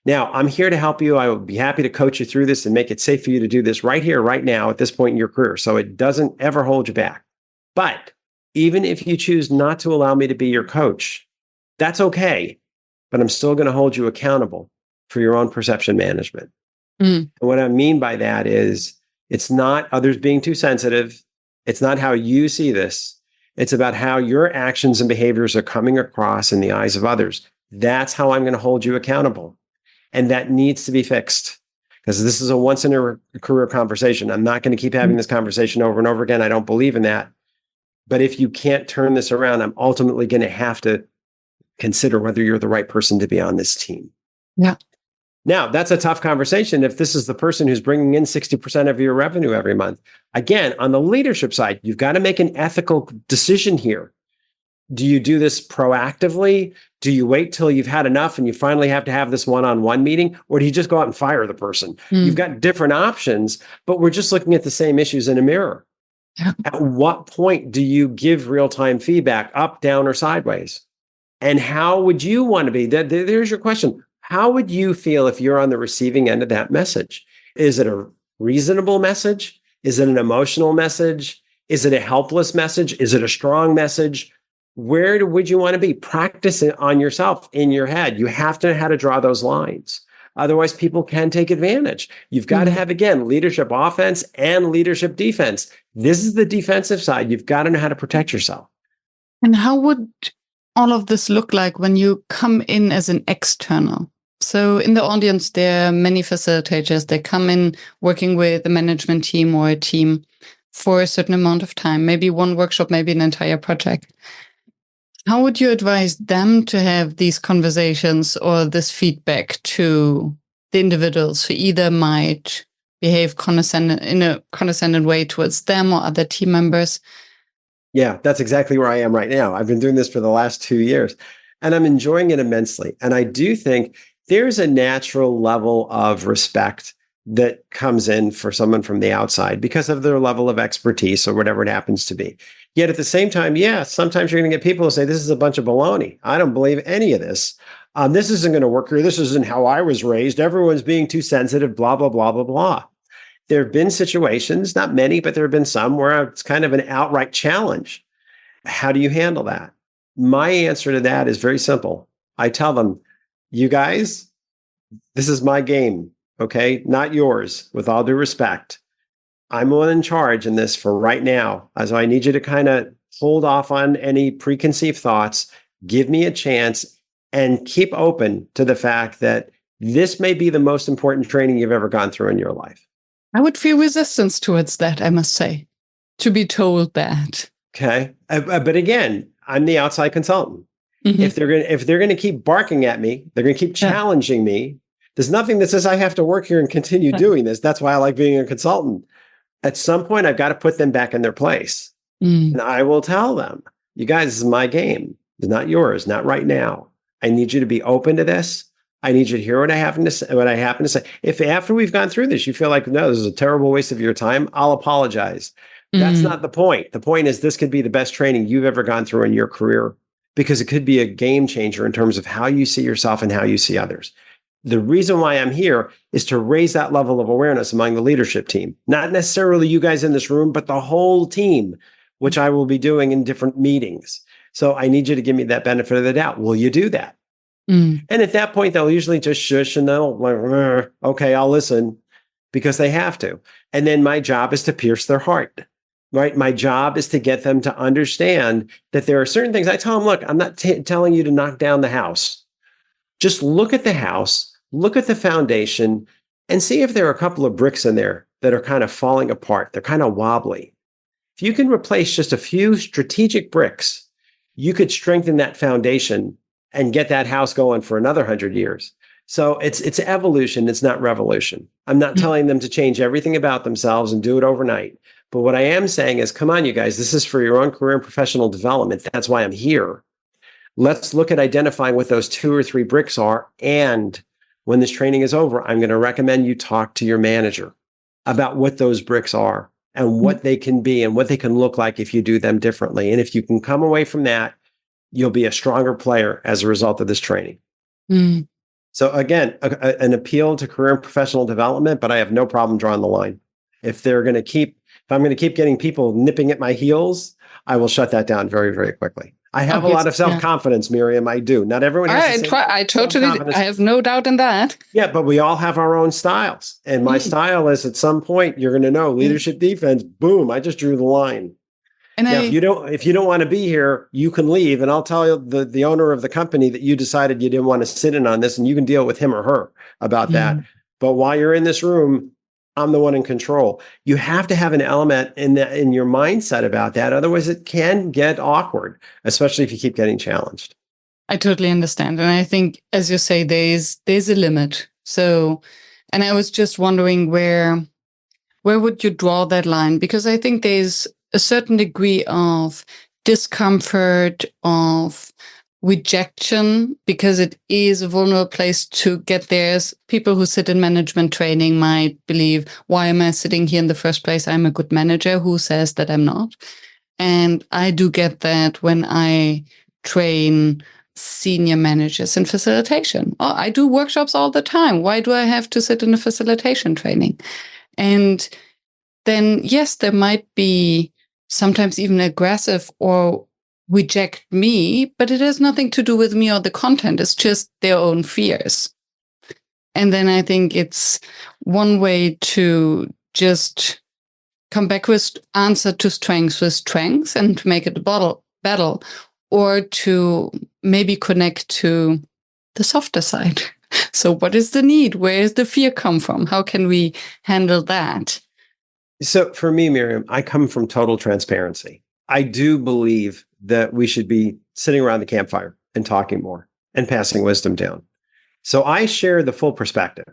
B: Now, I'm here to help you. I would be happy to coach you through this and make it safe for you to do this right here, right now, at this point in your career, so it doesn't ever hold you back. But even if you choose not to allow me to be your coach, that's okay. But I'm still going to hold you accountable for your own perception management. And what I mean by that is, it's not others being too sensitive. It's not how you see this. It's about how your actions and behaviors are coming across in the eyes of others. That's how I'm going to hold you accountable. And that needs to be fixed, because this is a once in a career conversation. I'm not going to keep having this conversation over and over again. I don't believe in that. But if you can't turn this around, I'm ultimately going to have to consider whether you're the right person to be on this team.
A: Yeah.
B: Now, that's a tough conversation if this is the person who's bringing in 60% of your revenue every month. Again, on the leadership side, you've got to make an ethical decision here. Do you do this proactively? Do you wait till you've had enough and you finally have to have this one-on-one meeting? Or do you just go out and fire the person? You've got different options, but we're just looking at the same issues in a mirror.
A: Yeah.
B: At what point do you give real-time feedback, up, down, or sideways? And how would you want to be? There's your question. How would you feel if you're on the receiving end of that message? Is it a reasonable message? Is it an emotional message? Is it a helpless message? Is it a strong message? Where would you want to be? Practice it on yourself in your head. You have to know how to draw those lines. Otherwise, people can take advantage. You've got to have, again, leadership offense and leadership defense. This is the defensive side. You've got to know how to protect yourself.
A: And how would all of this look like when you come in as an external? So in the audience, there are many facilitators. They come in working with a management team or a team for a certain amount of time, maybe one workshop, maybe an entire project. How would you advise them to have these conversations or this feedback to the individuals who either might behave in a condescending way towards them or other team members?
B: Yeah, that's exactly where I am right now. I've been doing this for the last 2 years and I'm enjoying it immensely. And I do think there's a natural level of respect that comes in for someone from the outside because of their level of expertise or whatever it happens to be. Yet at the same time, yeah, sometimes you're going to get people who say, this is a bunch of baloney. I don't believe any of this. This isn't going to work here. This isn't how I was raised. Everyone's being too sensitive, blah, blah, blah, blah, blah. There have been situations, not many, but there have been some where it's kind of an outright challenge. How do you handle that? My answer to that is very simple. I tell them, you guys, this is my game, okay? Not yours, with all due respect. I'm the one in charge in this for right now. So I need you to kind of hold off on any preconceived thoughts, give me a chance, and keep open to the fact that this may be the most important training you've ever gone through in your life.
A: I would feel resistance towards that, I must say, to be told that.
B: Okay. But again, I'm the outside consultant. Mm-hmm. If they're gonna keep barking at me, they're gonna keep challenging me. There's nothing that says I have to work here and continue doing this. That's why I like being a consultant. At some point, I've got to put them back in their place. And I will tell them, you guys, this is my game. It's not yours, not right now. I need you to be open to this. I need you to hear what I happen to say. If after we've gone through this, you feel like, no, this is a terrible waste of your time, I'll apologize. That's not the point. The point is this could be the best training you've ever gone through in your career because it could be a game changer in terms of how you see yourself and how you see others. The reason why I'm here is to raise that level of awareness among the leadership team, not necessarily you guys in this room, but the whole team, which I will be doing in different meetings. So I need you to give me that benefit of the doubt. Will you do that? And at that point, they'll usually just shush and they'll like, okay, I'll listen because they have to. And then my job is to pierce their heart, right? My job is to get them to understand that there are certain things. I tell them, look, I'm not telling you to knock down the house. Just look at the house, look at the foundation, and see if there are a couple of bricks in there that are kind of falling apart. They're kind of wobbly. If you can replace just a few strategic bricks, you could strengthen that foundation and get that house going for another 100 years. So it's evolution. It's not revolution. I'm not telling them to change everything about themselves and do it overnight. But what I am saying is, come on, you guys, this is for your own career and professional development. That's why I'm here. Let's look at identifying what those 2 or 3 bricks are. And when this training is over, I'm going to recommend you talk to your manager about what those bricks are and what they can be and what they can look like if you do them differently. And if you can come away from that, you'll be a stronger player as a result of this training. So again, an appeal to career and professional development, but I have no problem drawing the line. If I'm going to keep getting people nipping at my heels, I will shut that down very, very quickly. I have a lot of self-confidence, Miriam. I do. Not everyone has the same
A: I have no doubt in that.
B: Yeah, but we all have our own styles. And my style is at some point, you're going to know leadership defense, boom, I just drew the line. And now, if you don't want to be here, you can leave, and I'll tell the owner of the company that you decided you didn't want to sit in on this, and you can deal with him or her about that. But while you're in this room, I'm the one in control. You have to have an element in your mindset about that. Otherwise, it can get awkward, especially if you keep getting challenged.
A: I totally understand, and I think, as you say, there's a limit. So, and I was just wondering where would you draw that line? Because I think there's a certain degree of discomfort, of rejection, because it is a vulnerable place to get there. People who sit in management training might believe, why am I sitting here in the first place? I'm a good manager. Who says that I'm not? And I do get that when I train senior managers in facilitation. Oh, I do workshops all the time. Why do I have to sit in a facilitation training? And then, yes, there might be sometimes even aggressive or reject me, but it has nothing to do with me or the content. It's just their own fears. And then I think it's one way to just come back with answer to strengths with strengths and make it a battle, or to maybe connect to the softer side. So what is the need? Where is the fear come from? How can we handle that?
B: So for me, Miriam, I come from total transparency. I do believe that we should be sitting around the campfire and talking more and passing wisdom down. So I share the full perspective.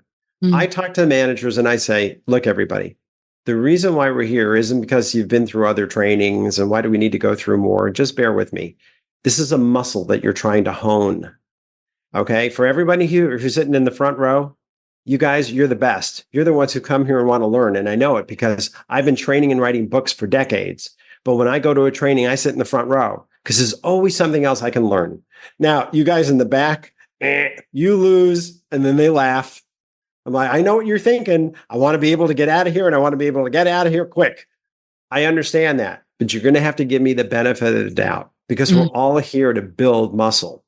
B: I talk to the managers and I say, look, everybody, the reason why we're here isn't because you've been through other trainings and why do we need to go through more? Just bear with me. This is a muscle that you're trying to hone. Okay. For everybody here who's sitting in the front row, you guys, you're the best. You're the ones who come here and want to learn. And I know it because I've been training and writing books for decades. But when I go to a training, I sit in the front row because there's always something else I can learn. Now, you guys in the back, you lose, and then they laugh. I'm like, I know what you're thinking. I want to be able to get out of here, and I want to be able to get out of here quick. I understand that, but you're going to have to give me the benefit of the doubt because we're all here to build muscle.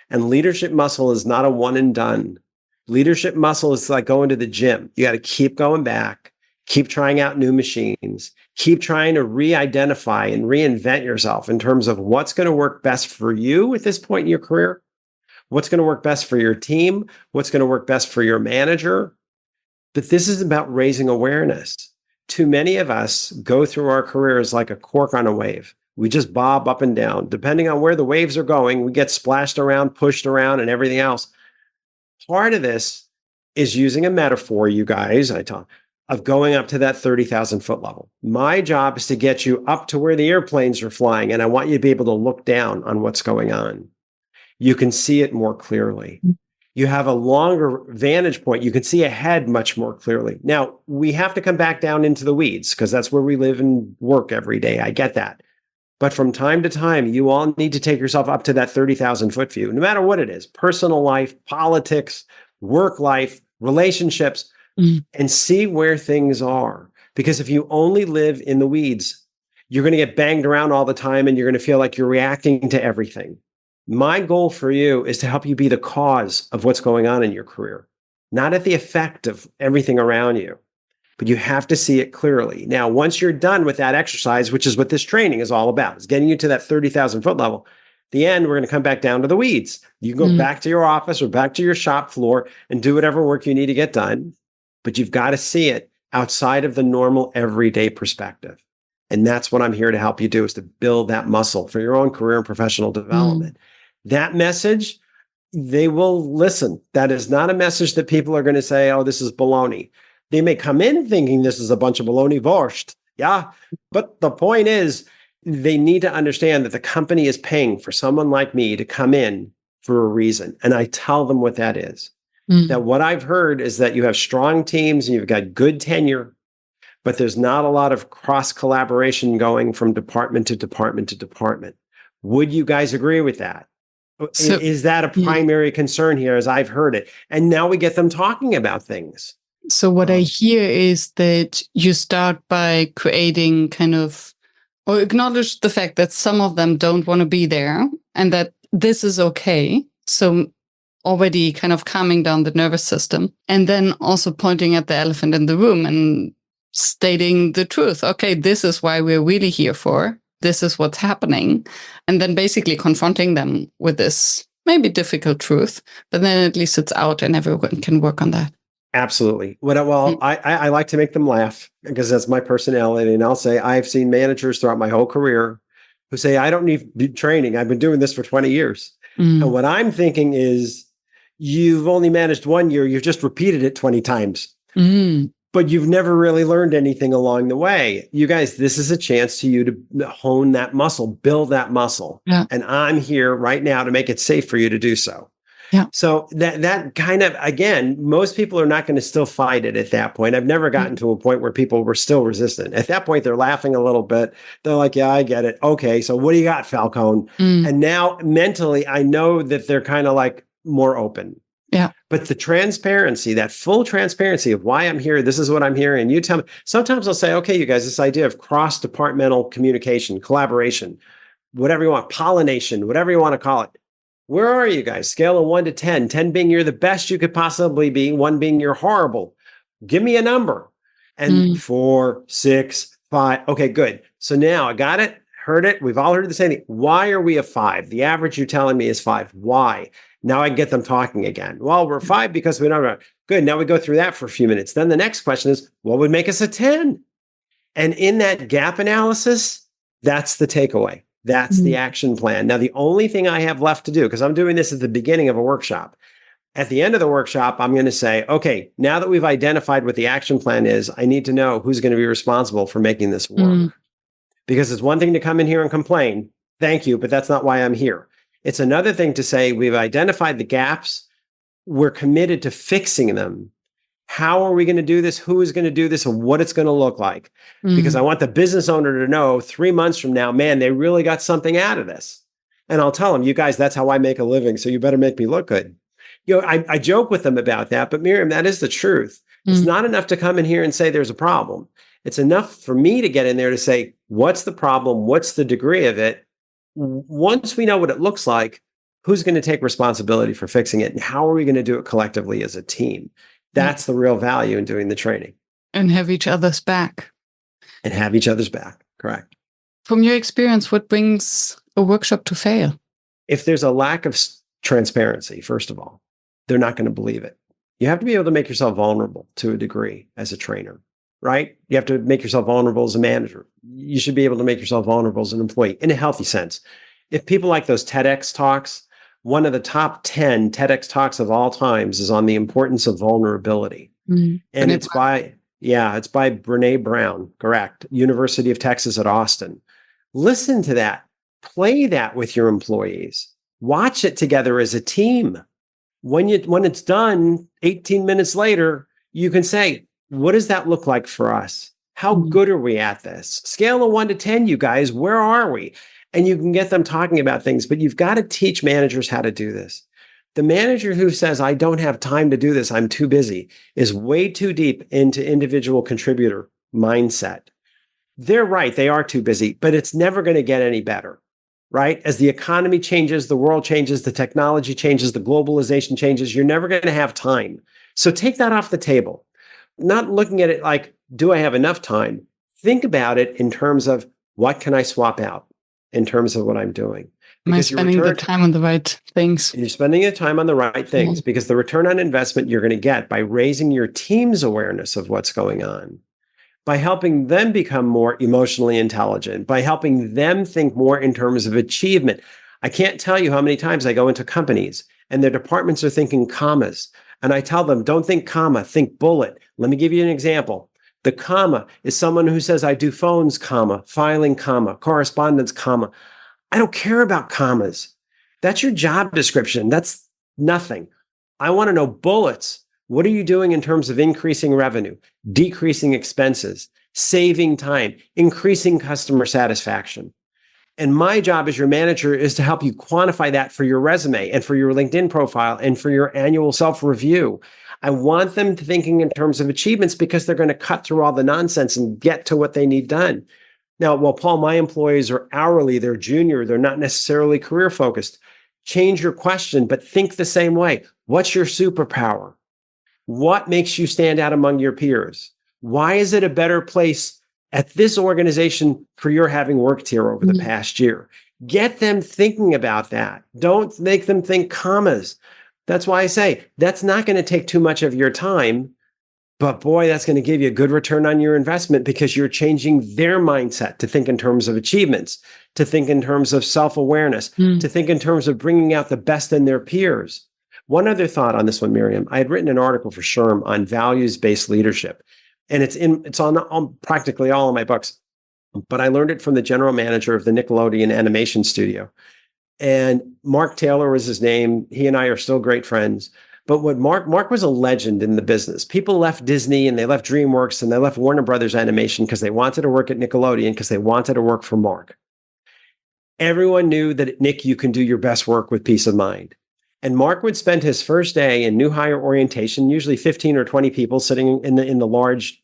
B: And leadership muscle is not a one and done. Leadership muscle is like going to the gym. You got to keep going back, keep trying out new machines, keep trying to re-identify and reinvent yourself in terms of what's going to work best for you at this point in your career, what's going to work best for your team, what's going to work best for your manager. But this is about raising awareness. Too many of us go through our careers like a cork on a wave. We just bob up and down. Depending on where the waves are going, we get splashed around, pushed around, and everything else. Part of this is using a metaphor, you guys, of going up to that 30,000 foot level. My job is to get you up to where the airplanes are flying, and I want you to be able to look down on what's going on. You can see it more clearly. You have a longer vantage point. You can see ahead much more clearly. Now, we have to come back down into the weeds because that's where we live and work every day. I get that. But from time to time, you all need to take yourself up to that 30,000 foot view, no matter what it is, personal life, politics, work life, relationships, and see where things are. Because if you only live in the weeds, you're going to get banged around all the time and you're going to feel like you're reacting to everything. My goal for you is to help you be the cause of what's going on in your career, not at the effect of everything around you. But you have to see it clearly. Now, once you're done with that exercise, which is what this training is all about, is getting you to that 30,000 foot level, at the end, we're going to come back down to the weeds. You can go back to your office or back to your shop floor and do whatever work you need to get done. But you've got to see it outside of the normal everyday perspective. And that's what I'm here to help you do, is to build that muscle for your own career and professional development. That message, they will listen. That is not a message that people are going to say, oh, this is baloney. They may come in thinking this is a bunch of baloney borscht. Yeah. But the point is, they need to understand that the company is paying for someone like me to come in for a reason. And I tell them what that is. That what I've heard is that you have strong teams and you've got good tenure, but there's not a lot of cross collaboration going from department to department to department. Would you guys agree with that? So, is that a primary concern here as I've heard it? And now we get them talking about things.
A: So what I hear is that you start by creating kind of, or acknowledge the fact that some of them don't want to be there and that this is okay. So already kind of calming down the nervous system, and then also pointing at the elephant in the room and stating the truth. Okay, this is why we're really here for. This is what's happening. And then basically confronting them with this maybe difficult truth, but then at least it's out and everyone can work on that.
B: Absolutely. I like to make them laugh because that's my personality. And I'll say, I've seen managers throughout my whole career who say, I don't need training. I've been doing this for 20 years. And what I'm thinking is, you've only managed 1 year. You've just repeated it 20 times, but you've never really learned anything along the way. You guys, this is a chance to you to hone that muscle, build that muscle. Yeah. And I'm here right now to make it safe for you to do so. Yeah. So that kind of, again, most people are not going to still fight it at that point. I've never gotten to a point where people were still resistant. At that point, they're laughing a little bit. They're like, yeah, I get it. Okay, so what do you got, Falcone? And now mentally, I know that they're kind of like more open. Yeah. But the transparency, that full transparency of why I'm here, this is what I'm hearing, and you tell me. Sometimes I'll say, okay, you guys, this idea of cross-departmental communication, collaboration, whatever you want, pollination, whatever you want to call it. Where are you guys? Scale of 1 to 10, 10 being you're the best you could possibly be, 1 being you're horrible. Give me a number. And 4, 6, 5. Okay, good. So now I got it, heard it. We've all heard the same thing. Why are we a 5? The average you're telling me is 5. Why? Now I get them talking again. Well, we're 5 because we don't know. Good. Now we go through that for a few minutes. Then the next question is, what would make us a 10? And in that gap analysis, that's the takeaway. That's the action plan. Now, the only thing I have left to do, because I'm doing this at the beginning of a workshop, at the end of the workshop, I'm going to say, okay, now that we've identified what the action plan is, I need to know who's going to be responsible for making this work. Because it's one thing to come in here and complain, thank you, but that's not why I'm here. It's another thing to say, we've identified the gaps, we're committed to fixing them. How are we going to do this? Who is going to do this and what it's going to look like? Because I want the business owner to know 3 months from now, man, they really got something out of this. And I'll tell them, you guys, that's how I make a living. So you better make me look good. I joke with them about that, but Miriam, that is the truth. It's not enough to come in here and say there's a problem. It's enough for me to get in there to say, what's the problem? What's the degree of it? Once we know what it looks like, who's going to take responsibility for fixing it? And how are we going to do it collectively as a team? That's the real value in doing the training.
A: And have each other's back.
B: And have each other's back. Correct.
A: From your experience, what brings a workshop to fail?
B: If there's a lack of transparency, first of all, they're not going to believe it. You have to be able to make yourself vulnerable to a degree as a trainer, right? You have to make yourself vulnerable as a manager. You should be able to make yourself vulnerable as an employee in a healthy sense. If people like those TEDx talks, one of the top 10 TEDx talks of all times is on the importance of vulnerability. And it's by Brene Brown, correct. University of Texas at Austin. Listen to that. Play that with your employees. Watch it together as a team. When it's done, 18 minutes later, you can say, what does that look like for us? How good are we at this? Scale of 1 to 10, you guys, where are we? And you can get them talking about things, but you've got to teach managers how to do this. The manager who says, I don't have time to do this, I'm too busy, is way too deep into individual contributor mindset. They're right, they are too busy, but it's never going to get any better, right? As the economy changes, the world changes, the technology changes, the globalization changes, you're never going to have time. So take that off the table. Not looking at it like, do I have enough time? Think about it in terms of, what can I swap out in terms of what I'm doing?
A: Am I spending the time on the right things?
B: You're spending the time on the right things because the return on investment you're going to get by raising your team's awareness of what's going on, by helping them become more emotionally intelligent, by helping them think more in terms of achievement. I can't tell you how many times I go into companies and their departments are thinking commas. And I tell them, don't think comma, think bullet. Let me give you an example. The comma is someone who says, I do phones, comma, filing, comma, correspondence, comma. I don't care about commas. That's your job description. That's nothing. I want to know bullets. What are you doing in terms of increasing revenue, decreasing expenses, saving time, increasing customer satisfaction? And my job as your manager is to help you quantify that for your resume and for your LinkedIn profile and for your annual self-review. I want them thinking in terms of achievements because they're going to cut through all the nonsense and get to what they need done. Now, well, Paul, my employees are hourly, they're junior, they're not necessarily career focused. Change your question, but think the same way. What's your superpower? What makes you stand out among your peers? Why is it a better place at this organization for your having worked here over the past year? Get them thinking about that. Don't make them think commas. That's why I say that's not going to take too much of your time, but boy, that's going to give you a good return on your investment because you're changing their mindset to think in terms of achievements, to think in terms of self-awareness, to think in terms of bringing out the best in their peers. One other thought on this one, Miriam. I had written an article for SHRM on values-based leadership, and it's on practically all of my books. But I learned it from the general manager of the Nickelodeon animation studio. And Mark Taylor was his name. He and I are still great friends. But what Mark was a legend in the business. People left Disney and they left DreamWorks and they left Warner Brothers Animation because they wanted to work at Nickelodeon because they wanted to work for Mark. Everyone knew that at Nick, you can do your best work with peace of mind. And Mark would spend his first day in new hire orientation, usually 15 or 20 people sitting in the large,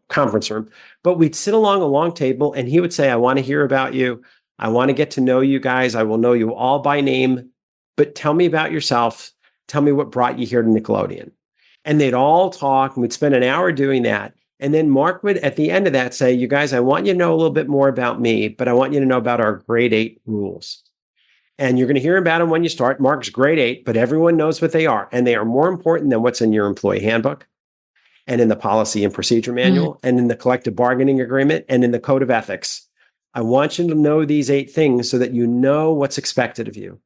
B: conference room. But we'd sit along a long table and he would say, I want to hear about you. I want to get to know you guys. I will know you all by name, but tell me about yourself. Tell me what brought you here to Nickelodeon. And they'd all talk and we'd spend an hour doing that. And then Mark would, at the end of that, say, you guys, I want you to know a little bit more about me, but I want you to know about our grade 8 rules. And you're going to hear about them when you start. Mark's grade 8, but everyone knows what they are. And they are more important than what's in your employee handbook and in the policy and procedure manual and in the collective bargaining agreement and in the code of ethics. I want you to know these 8 things so that you know what's expected of you.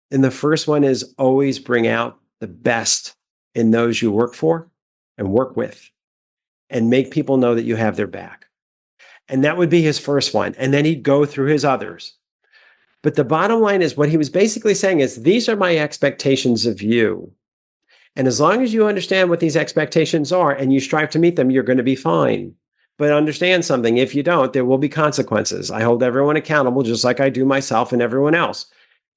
B: And the first one is always bring out the best in those you work for and work with and make people know that you have their back. And that would be his first one. And then he'd go through his others. But the bottom line is what he was basically saying is, these are my expectations of you. And as long as you understand what these expectations are and you strive to meet them, you're going to be fine. But understand something, if you don't, there will be consequences. I hold everyone accountable just like I do myself and everyone else.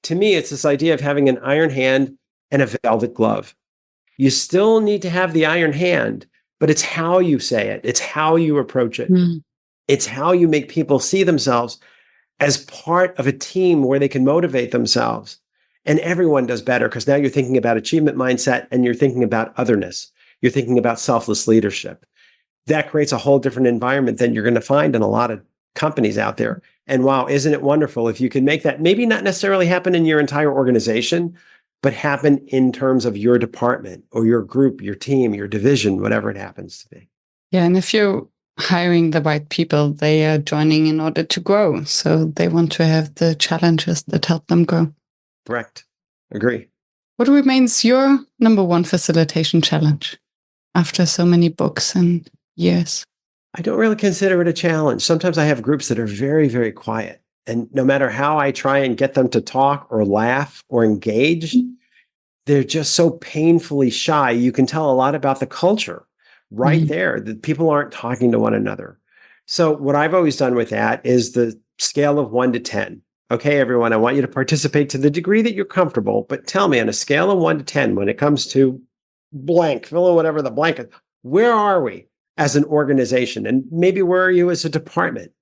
B: To me, it's this idea of having an iron hand and a velvet glove. You still need to have the iron hand, but it's how you say it. It's how you approach it. It's how you make people see themselves as part of a team where they can motivate themselves. And everyone does better because now you're thinking about achievement mindset and you're thinking about otherness. You're thinking about selfless leadership. That creates a whole different environment than you're going to find in a lot of companies out there. And wow, isn't it wonderful if you can make that maybe not necessarily happen in your entire organization, but happen in terms of your department or your group, your team, your division, whatever it happens to be.
A: Yeah, and if you're hiring the right people, they are joining in order to grow. So they want to have the challenges that help them grow.
B: Correct. Agree.
A: What remains your number one facilitation challenge after so many books and years?
B: I don't really consider it a challenge. Sometimes I have groups that are very, very quiet. And no matter how I try and get them to talk or laugh or engage, they're just so painfully shy. You can tell a lot about the culture right there, that people aren't talking to one another. So what I've always done with that is the scale of 1 to 10. Okay, everyone, I want you to participate to the degree that you're comfortable, but tell me on a scale of 1 to 10, when it comes to blank, fill in whatever the blank is, where are we as an organization? And maybe where are you as a department?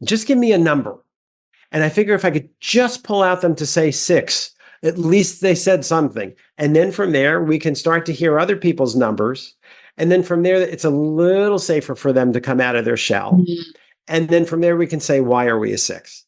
B: Just give me a number. And I figure if I could just pull out them to say 6, at least they said something. And then from there, we can start to hear other people's numbers. And then from there, it's a little safer for them to come out of their shell. And then from there, we can say, why are we a 6?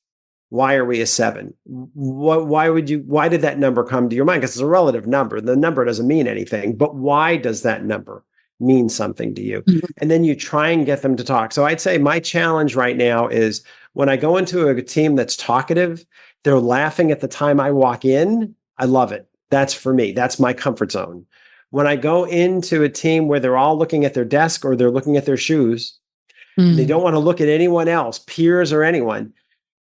B: Why are we a 7? Why did that number come to your mind? Because it's a relative number. The number doesn't mean anything, but why does that number mean something to you? And then you try and get them to talk. So I'd say my challenge right now is when I go into a team that's talkative, they're laughing at the time I walk in. I love it. That's for me. That's my comfort zone. When I go into a team where they're all looking at their desk or they're looking at their shoes, they don't want to look at anyone else, peers or anyone.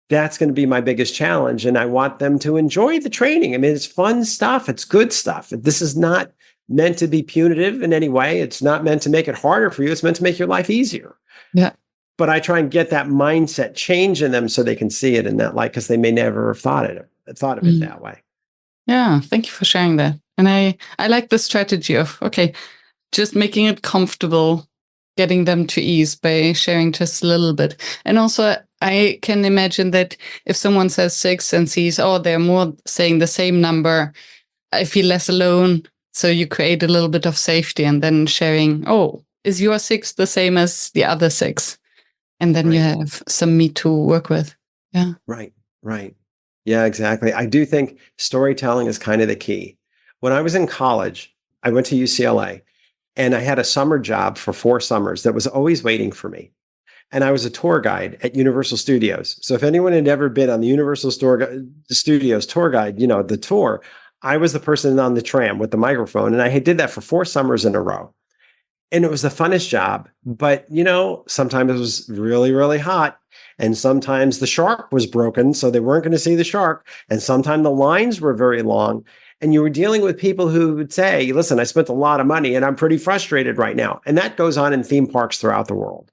B: That's going to be my biggest challenge. And I want them to enjoy the training. I mean, it's fun stuff. It's good stuff. This is not meant to be punitive in any way. It's not meant to make it harder for you. It's meant to make your life easier.
A: Yeah.
B: But I try and get that mindset change in them so they can see it in that light, because they may never have thought of it that way.
A: Yeah. Thank you for sharing that. And I like the strategy of, okay, just making it comfortable, getting them to ease by sharing just a little bit. And also, I can imagine that if someone says 6 and sees, oh, they're more saying the same number, I feel less alone. So you create a little bit of safety and then sharing, oh, is your 6 the same as the other 6? And then you have some meat to work with. Yeah.
B: Right. Yeah, exactly. I do think storytelling is kind of the key. When I was in college, I went to UCLA and I had a summer job for 4 summers that was always waiting for me. And I was a tour guide at Universal Studios. So if anyone had ever been on the Universal Studios tour guide, the tour, I was the person on the tram with the microphone. And I did that for 4 summers in a row. And it was the funnest job. But, sometimes it was really, really hot. And sometimes the shark was broken, so they weren't going to see the shark. And sometimes the lines were very long. And you were dealing with people who would say, listen, I spent a lot of money and I'm pretty frustrated right now. And that goes on in theme parks throughout the world.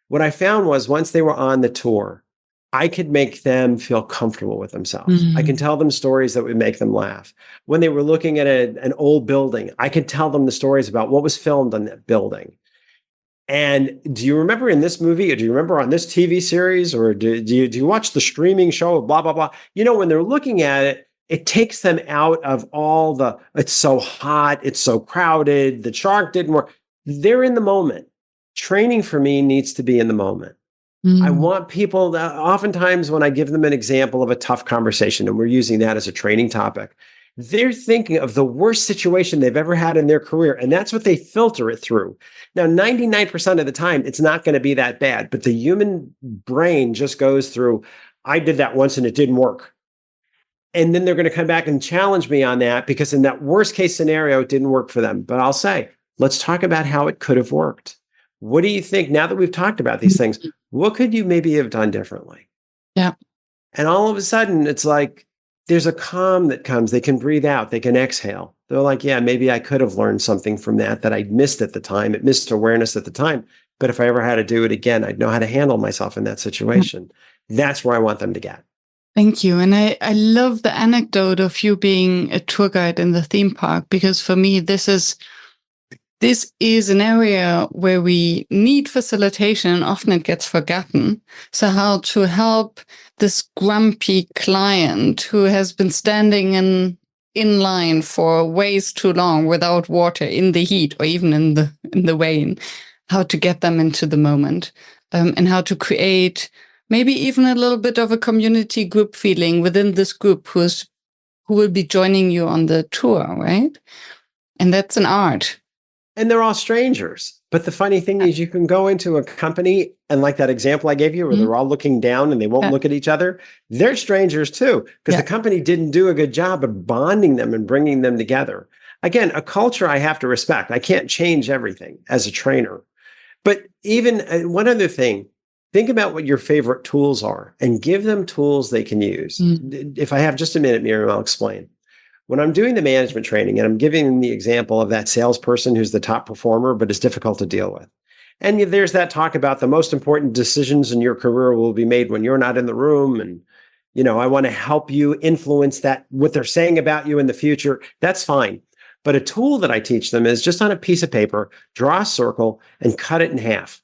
B: What I found was once they were on the tour, I could make them feel comfortable with themselves. I can tell them stories that would make them laugh. When they were looking at an old building, I could tell them the stories about what was filmed on that building. And do you remember in this movie, or do you remember on this TV series, or do you watch the streaming show, blah, blah, blah? When they're looking at it, it takes them out of all it's so hot, it's so crowded, the shark didn't work. They're in the moment. Training for me needs to be in the moment. I want people that oftentimes when I give them an example of a tough conversation, and we're using that as a training topic, they're thinking of the worst situation they've ever had in their career. And that's what they filter it through. Now, 99% of the time, it's not going to be that bad, but the human brain just goes through, I did that once and it didn't work. And then they're going to come back and challenge me on that because in that worst case scenario, it didn't work for them. But I'll say, let's talk about how it could have worked. What do you think now that we've talked about these things? What could you maybe have done differently?
A: Yeah.
B: And all of a sudden, it's like there's a calm that comes. They can breathe out. They can exhale. They're like, yeah, maybe I could have learned something from that I missed at the time. It missed awareness at the time. But if I ever had to do it again, I'd know how to handle myself in that situation. That's where I want them to get.
A: Thank you. And I love the anecdote of you being a tour guide in the theme park, because for me, this is an area where we need facilitation and often it gets forgotten. So how to help this grumpy client who has been standing in line for ways too long without water in the heat or even in the rain, how to get them into the moment, and how to create maybe even a little bit of a community group feeling within this group who will be joining you on the tour, right? And that's an art.
B: And they're all strangers. But the funny thing is you can go into a company and like that example I gave you where they're all looking down and they won't look at each other. They're strangers too, because the company didn't do a good job of bonding them and bringing them together. Again, a culture I have to respect. I can't change everything as a trainer. But even one other thing, think about what your favorite tools are and give them tools they can use. If I have just a minute, Miriam, I'll explain. When I'm doing the management training and I'm giving them the example of that salesperson who's the top performer, but is difficult to deal with. And there's that talk about the most important decisions in your career will be made when you're not in the room. And, I want to help you influence that, what they're saying about you in the future. That's fine. But a tool that I teach them is just on a piece of paper, draw a circle and cut it in half.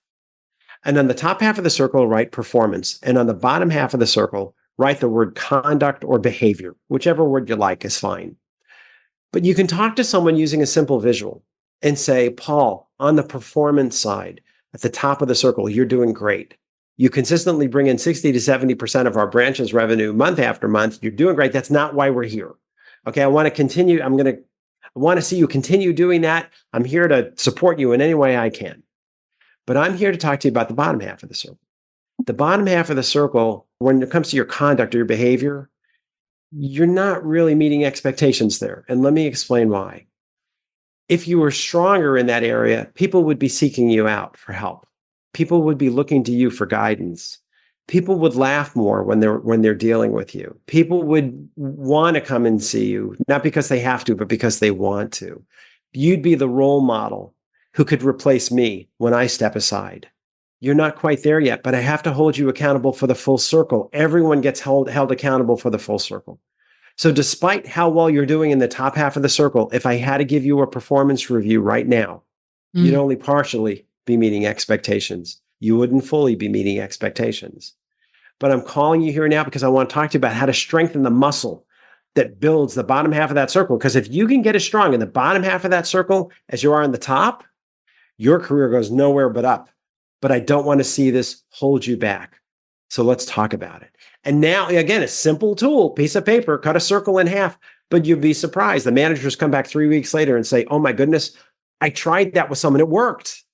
B: And on the top half of the circle, write performance. And on the bottom half of the circle, write the word conduct or behavior. Whichever word you like is fine. But you can talk to someone using a simple visual and say, Paul, on the performance side, at the top of the circle, you're doing great. You consistently bring in 60 to 70% of our branch's revenue month after month. You're doing great. That's not why we're here. Okay, I want to continue. I want to see you continue doing that. I'm here to support you in any way I can. But I'm here to talk to you about the bottom half of the circle. The bottom half of the circle, when it comes to your conduct or your behavior, you're not really meeting expectations there. And let me explain why. If you were stronger in that area, people would be seeking you out for help. People would be looking to you for guidance. People would laugh more when they're dealing with you. People would want to come and see you, not because they have to, but because they want to. You'd be the role model who could replace me when I step aside. You're not quite there yet, but I have to hold you accountable for the full circle. Everyone gets held accountable for the full circle. So despite how well you're doing in the top half of the circle, if I had to give you a performance review right now, you'd only partially be meeting expectations. You wouldn't fully be meeting expectations. But I'm calling you here now because I want to talk to you about how to strengthen the muscle that builds the bottom half of that circle. Because if you can get as strong in the bottom half of that circle as you are in the top, your career goes nowhere but up. But I don't want to see this hold you back. So let's talk about it. And now, again, a simple tool, piece of paper, cut a circle in half, but you'd be surprised. The managers come back 3 weeks later and say, oh my goodness, I tried that with someone. It worked.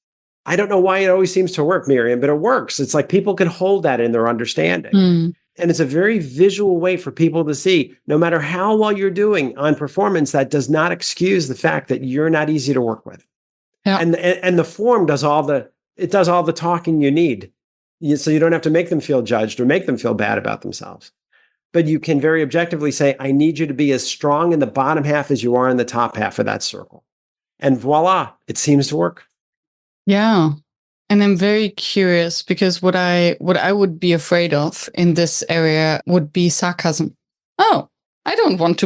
B: I don't know why it always seems to work, Miriam, but it works. It's like people can hold that in their understanding. And it's a very visual way for people to see, no matter how well you're doing on performance, that does not excuse the fact that you're not easy to work with. Yeah. And the form does all the talking you need. So you don't have to make them feel judged or make them feel bad about themselves. But you can very objectively say, I need you to be as strong in the bottom half as you are in the top half of that circle. And voila, it seems to work.
A: Yeah. And I'm very curious because what I would be afraid of in this area would be sarcasm. Oh, I don't want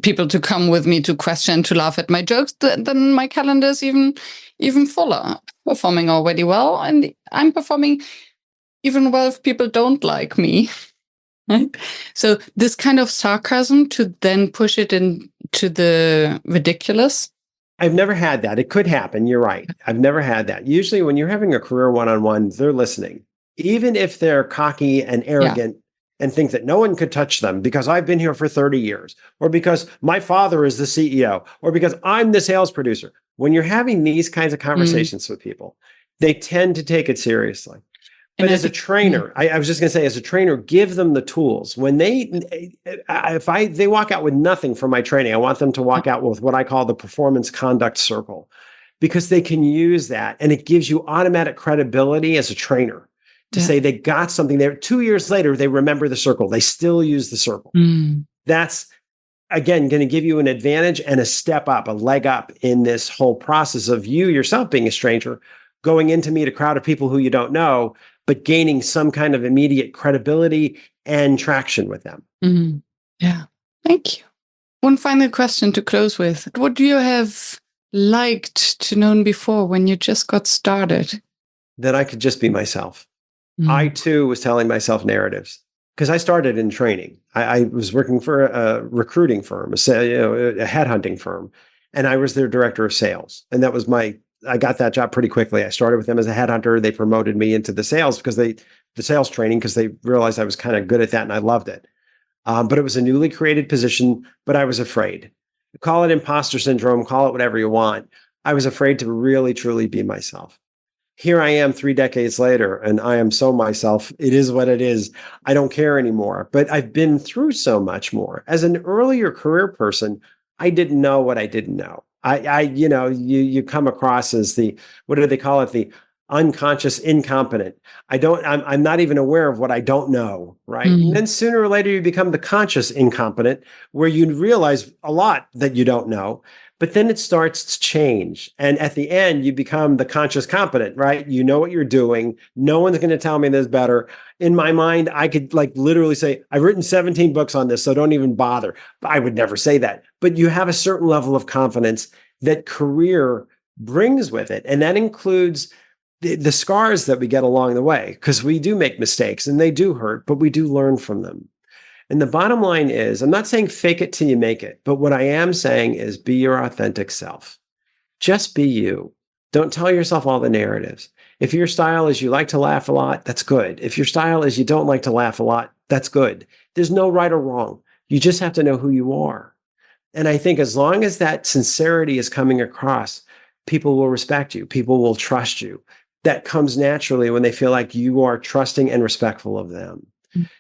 A: people to come with me to question, to laugh at my jokes. Then my calendar is even fuller. I'm performing already well, and I'm performing even well if people don't like me. Right? So this kind of sarcasm to then push it into the ridiculous.
B: I've never had that. It could happen. You're right. I've never had that. Usually when you're having a career one-on-one, they're listening. Even if they're cocky and arrogant and think that no one could touch them because I've been here for 30 years, or because my father is the CEO, or because I'm the sales producer. When you're having these kinds of conversations with people, they tend to take it seriously. But as a trainer, I was just going to say, as a trainer, give them the tools. When they walk out with nothing from my training, I want them to walk out with what I call the performance conduct circle, because they can use that, and it gives you automatic credibility as a trainer to say they got something there. 2 years later, they remember the circle. They still use the circle. That's, again, going to give you an advantage and a step up, a leg up in this whole process of you yourself being a stranger, going in to meet a crowd of people who you don't know, but gaining some kind of immediate credibility and traction with them.
A: Yeah. Thank you. One final question to close with. What do you have liked to know before when you just got started?
B: That I could just be myself. I, too, was telling myself narratives because I started in training. I was working for a recruiting firm, a headhunting firm, and I was their director of sales. And that was I got that job pretty quickly. I started with them as a headhunter. They promoted me into the sales the sales training, because they realized I was kind of good at that and I loved it. But it was a newly created position, but I was afraid. Call it imposter syndrome, call it whatever you want. I was afraid to really, truly be myself. Here I am 3 decades later, and I am so myself. It is what it is. I don't care anymore, but I've been through so much more. As an earlier career person, I didn't know what I didn't know. You come across as what do they call it? The unconscious incompetent. I'm not even aware of what I don't know, right? And then sooner or later you become the conscious incompetent, where you realize a lot that you don't know. But then it starts to change. And at the end, you become the conscious competent, right? You know what you're doing. No one's going to tell me this better. In my mind, I could literally say, I've written 17 books on this, so don't even bother. But I would never say that. But you have a certain level of confidence that career brings with it. And that includes the scars that we get along the way, because we do make mistakes and they do hurt, but we do learn from them. And the bottom line is, I'm not saying fake it till you make it, but what I am saying is be your authentic self. Just be you. Don't tell yourself all the narratives. If your style is you like to laugh a lot, that's good. If your style is you don't like to laugh a lot, that's good. There's no right or wrong. You just have to know who you are. And I think as long as that sincerity is coming across, people will respect you. People will trust you. That comes naturally when they feel like you are trusting and respectful of them.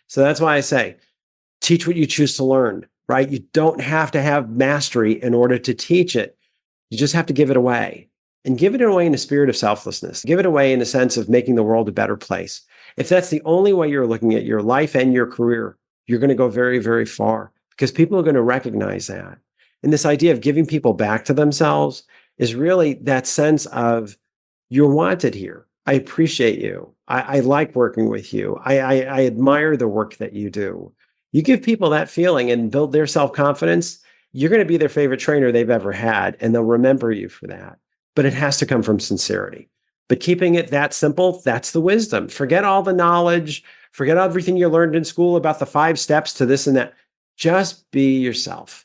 B: So that's why I say, teach what you choose to learn, right? You don't have to have mastery in order to teach it. You just have to give it away, and give it away in a spirit of selflessness. Give it away in the sense of making the world a better place. If that's the only way you're looking at your life and your career, you're going to go very, very far, because people are going to recognize that. And this idea of giving people back to themselves is really that sense of, you're wanted here. I appreciate you. I like working with you. I admire the work that you do. You give people that feeling and build their self-confidence, you're going to be their favorite trainer they've ever had, and they'll remember you for that. But it has to come from sincerity. But keeping it that simple, that's the wisdom. Forget all the knowledge, forget everything you learned in school about the 5 steps to this and that. Just be yourself.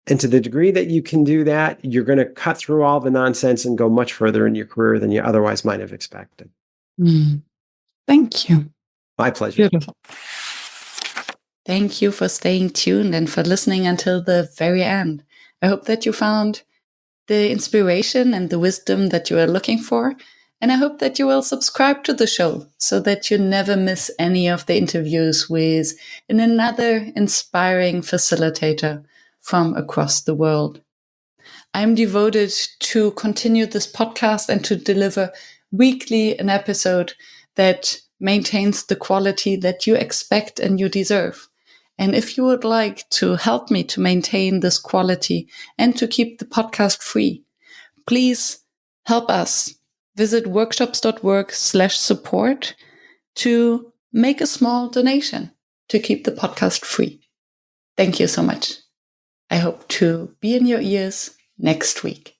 B: And to the degree that you can do that, you're going to cut through all the nonsense and go much further in your career than you otherwise might have expected.
A: Thank you.
B: My pleasure.
A: Beautiful. Thank you for staying tuned and for listening until the very end. I hope that you found the inspiration and the wisdom that you are looking for. And I hope that you will subscribe to the show so that you never miss any of the interviews with another inspiring facilitator from across the world. I'm devoted to continue this podcast and to deliver weekly an episode that maintains the quality that you expect and you deserve. And if you would like to help me to maintain this quality and to keep the podcast free, please help us. Visit workshops.work/support to make a small donation to keep the podcast free. Thank you so much. I hope to be in your ears next week.